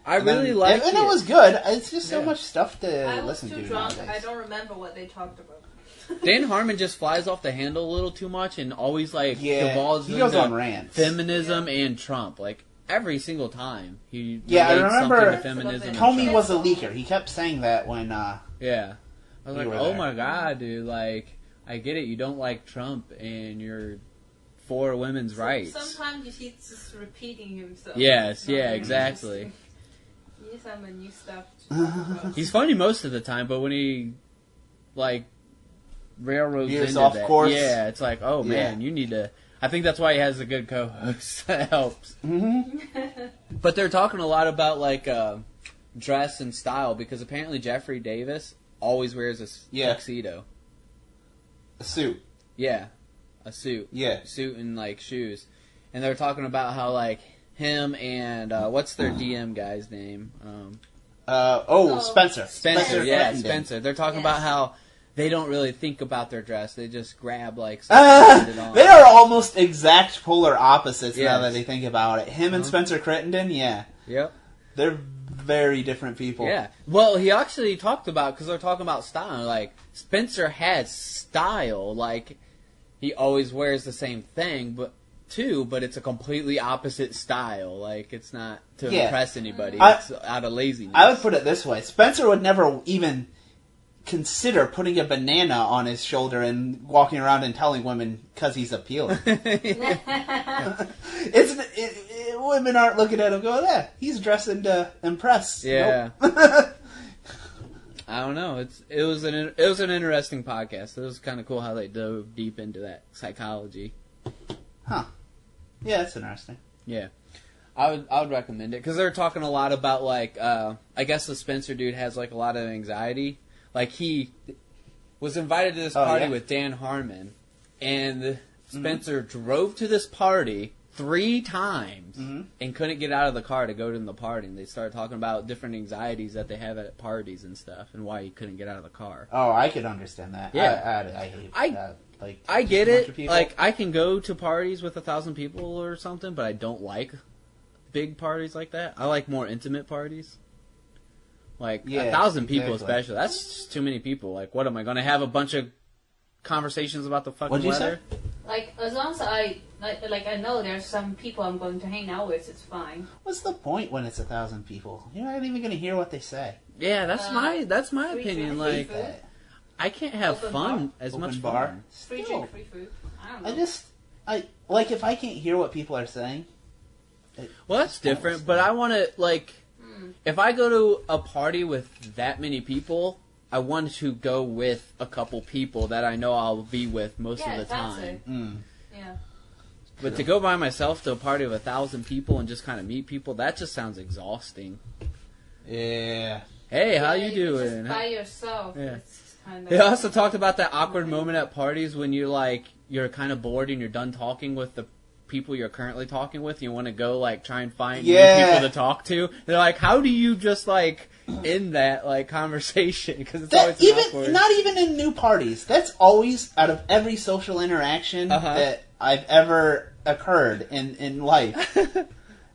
I really liked it. And it was good. It's just so Yeah. much stuff to I was listen too to drunk. nowadays. I don't remember what they talked about. Dan Harmon just flies off the handle a little too much and always devolves he goes into on rants. feminism and Trump. Like every single time he I relates remember something to feminism. and Comey Trump. was a leaker. He kept saying that when Yeah. I was You like, were oh there. my god, dude, I get it, you don't like Trump and you're for women's rights. Sometimes he's just repeating himself. Yes, It's not yeah, very exactly. interesting. He needs some new stuff to talk about. He's funny most of the time, but when he railroads Veers into off that, course. yeah, it's like, oh man, Yeah. you need to. I think that's why he has a good co-host. That helps. Mm-hmm. But they're talking a lot about dress and style because apparently Jeffrey Davis always wears a Yeah. tuxedo. a suit. Yeah, a suit. Yeah. Suit and shoes. And they're talking about how him and what's their DM guy's name? Spencer. Spencer, yeah, Crittenden. Spencer. They're talking Yes. about how they don't really think about their dress. They just grab something and put it on. They are almost exact polar opposites now Yes. that I think about it. Him and Spencer Crittenden, yeah. Yep. They're very different people. Yeah. Well, he actually talked about, because they're talking about style, Spencer has style. He always wears the same thing, but it's a completely opposite style. It's not to Yeah. impress anybody. I- It's out of laziness. I would put it this way. Spencer would never even consider putting a banana on his shoulder and walking around and telling women because he's appealing. Women aren't looking at him going, yeah, he's dressing to impress. Yeah. Nope. I don't know. It was an interesting podcast. It was kind of cool how they dove deep into that psychology. Huh. Yeah, that's interesting. Yeah, I would recommend it because they're talking a lot about I guess the Spencer dude has a lot of anxiety. He was invited to this party with Dan Harmon, and Spencer drove to this party 3 times and couldn't get out of the car to go to the party. And they started talking about different anxieties that they have at parties and stuff, and why he couldn't get out of the car. Oh, I could understand that. Yeah. I hate I- that. I get a bunch it. of people. I can go to parties with 1,000 people or something, but I don't like big parties like that. I like more intimate parties. 1,000 people exactly. especially. That's just too many people. What am I going to have a bunch of conversations about the fucking What'd you weather? Like, as long as I know there's some people I'm going to hang out with, it's fine. What's the point when it's 1,000 people? You're not even going to hear what they say. Yeah, that's my free opinion. drink, Hate food. that. I can't have Open fun bar. as Open much bar. fun. Free Still. drink, free food. I don't know. If I can't hear what people are saying. Well, that's different, but I want to, if I go to a party with that many people, I want to go with a couple people that I know I'll be with most of the that's time. it. Mm. Yeah. But to go by myself to a party of 1,000 people and just kind of meet people, that just sounds exhausting. Yeah. Hey, how you Just doing? by yourself. Yeah. It's kind of. They also talked about that awkward moment at parties when you're kind of bored and you're done talking with the people you're currently talking with. You want to go try and find new people to talk to. They're like, how do you just end that conversation? Because it's always awkward. Not even in new parties. That's always out of every social interaction that I've ever occurred in life.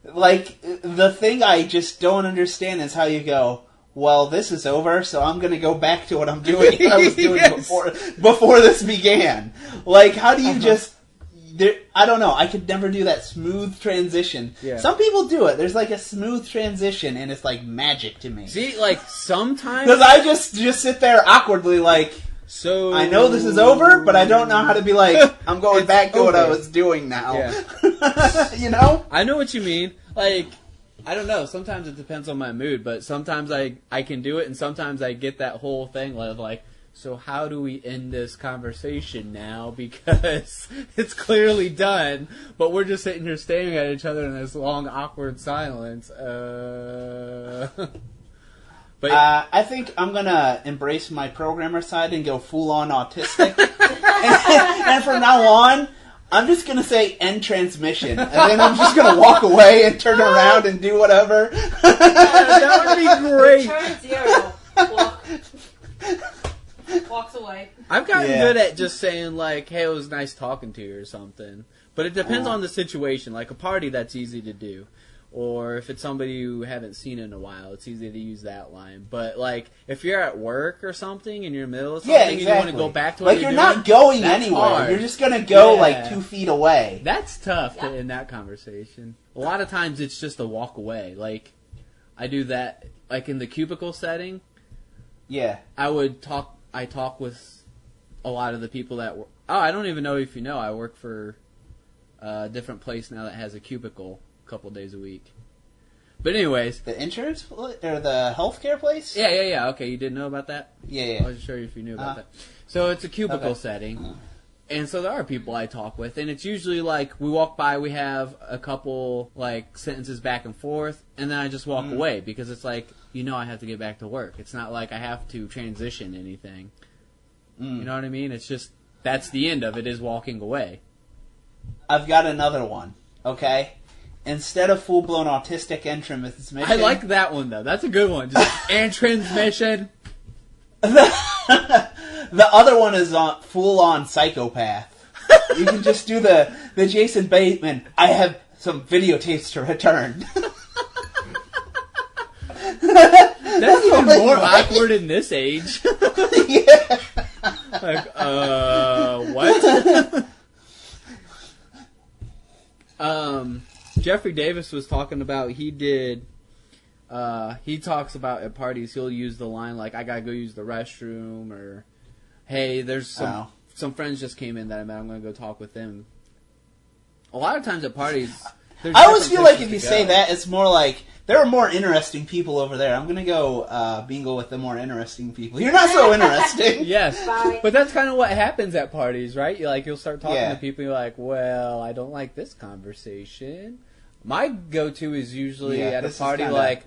The thing I just don't understand is how you go, well, this is over, so I'm going to go back to what I'm doing. What I was doing before this began. How do you just? I don't know. I could never do that smooth transition. Yeah. Some people do it. There's a smooth transition, and it's magic to me. See, sometimes Because I just sit there awkwardly, so I know this is over, but I don't know how to be I'm going back to what I was doing now. Yeah. You know? I know what you mean. I don't know. Sometimes it depends on my mood, but sometimes I can do it, and sometimes I get that whole thing of so how do we end this conversation now? Because it's clearly done, but we're just sitting here staring at each other in this long, awkward silence. But I think I'm going to embrace my programmer side and go full-on autistic. and from now on, I'm just going to say end transmission. And then I'm just going to walk away and turn around and do whatever. that would be great. Turn 0. Walks away. I've gotten good at just saying, like, hey, it was nice talking to you or something. But it depends on the situation. Like, a party, that's easy to do. Or if it's somebody you haven't seen in a while, it's easy to use that line. But, like, if you're at work or something and you're in the middle of something and you want to go back to what you're doing, not going anywhere. Hard. You're just going to go, like, 2 feet away. That's tough in that conversation. A lot of times it's just a walk away. Like, I do that, like, in the cubicle setting. Yeah. I talk with a lot of the people that work. Oh, I don't even know if you know. I work for a different place now that has a cubicle a couple days a week. But anyways. The insurance or the healthcare place? Yeah. Okay, you didn't know about that? Yeah. I wasn't sure if you knew about that. So it's a cubicle setting. And so there are people I talk with, and it's usually like we walk by, we have a couple like sentences back and forth, and then I just walk away because it's like, I have to get back to work. It's not like I have to transition anything. You know what I mean? It's just, that's the end of it, is walking away. I've got another one, okay? Instead of full-blown autistic and transmission... I like that one, though. That's a good one. Just, and transmission. The other one is full-on psychopath. You can just do the Jason Bateman, I have some videotapes to return. That's even more awkward in this age. Yeah. Like, what? Jeffrey Davis was talking about, he talks about at parties, he'll use the line like, I gotta go use the restroom, or, hey, there's some friends just came in that I met, I'm gonna go talk with them. A lot of times at parties, I always feel like if you say that, it's more like, there are more interesting people over there. I'm going to go bingo with the more interesting people. You're not so interesting. Yes. But that's kind of what happens at parties, right? You'll start talking to people, and you're like, well, I don't like this conversation. My go-to is usually at a party like,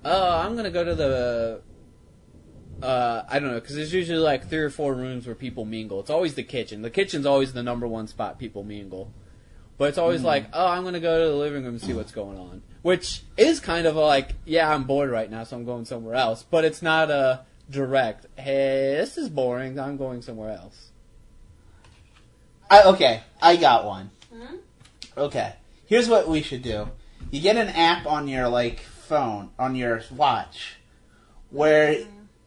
oh, I'm going to go to the... I don't know, because there's usually like 3 or 4 rooms where people mingle. It's always the kitchen. The kitchen's always the number one spot people mingle. But it's always like, oh, I'm going to go to the living room and see what's going on. Which is kind of like, yeah, I'm bored right now, so I'm going somewhere else. But it's not a direct, hey, this is boring, I'm going somewhere else. Okay, I got one. Okay, here's what we should do. You get an app on your, like, phone, on your watch, where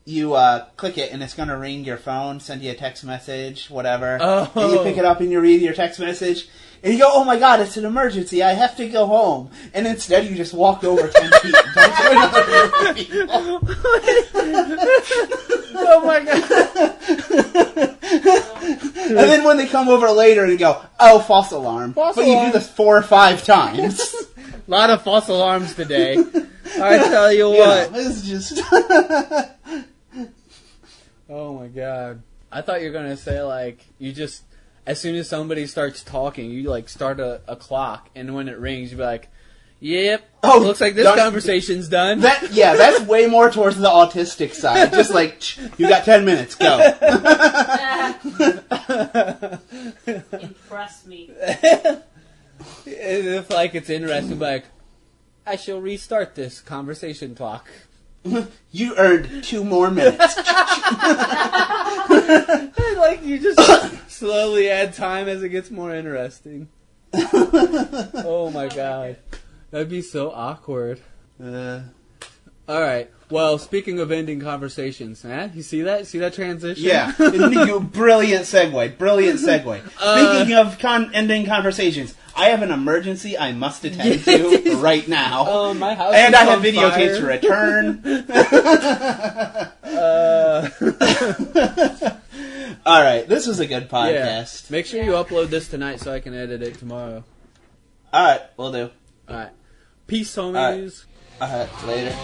you click it and it's going to ring your phone, send you a text message, whatever. Oh. And you pick it up and you read your text message. And you go, oh my god, it's an emergency, I have to go home. And instead you just walk over 10 feet and talk to another group of people. Oh my god. And then when they come over later and go, oh, false alarm. But you do this 4 or 5 times. A lot of false alarms today. I tell you what. It's just... Oh my god. I thought you were going to say, like, you just... As soon as somebody starts talking, you, like, start a clock, and when it rings, you be like, yep, looks like this conversation's done. That's way more towards the autistic side. Just like, you got 10 minutes, go. Impress me. If, like, it's interesting, like, I shall restart this conversation clock. You earned 2 more minutes. Like, you just slowly add time as it gets more interesting. Oh my god. That'd be so awkward. Alright. Well, speaking of ending conversations, you see that? See that transition? Yeah. Brilliant segue. Speaking of ending conversations, I have an emergency I must attend to right now. My house and is I have on videotapes fire. to return. Alright, this was a good podcast. Yeah. Make sure you upload this tonight so I can edit it tomorrow. Alright, will do. Alright. Peace, homies. Alright, later.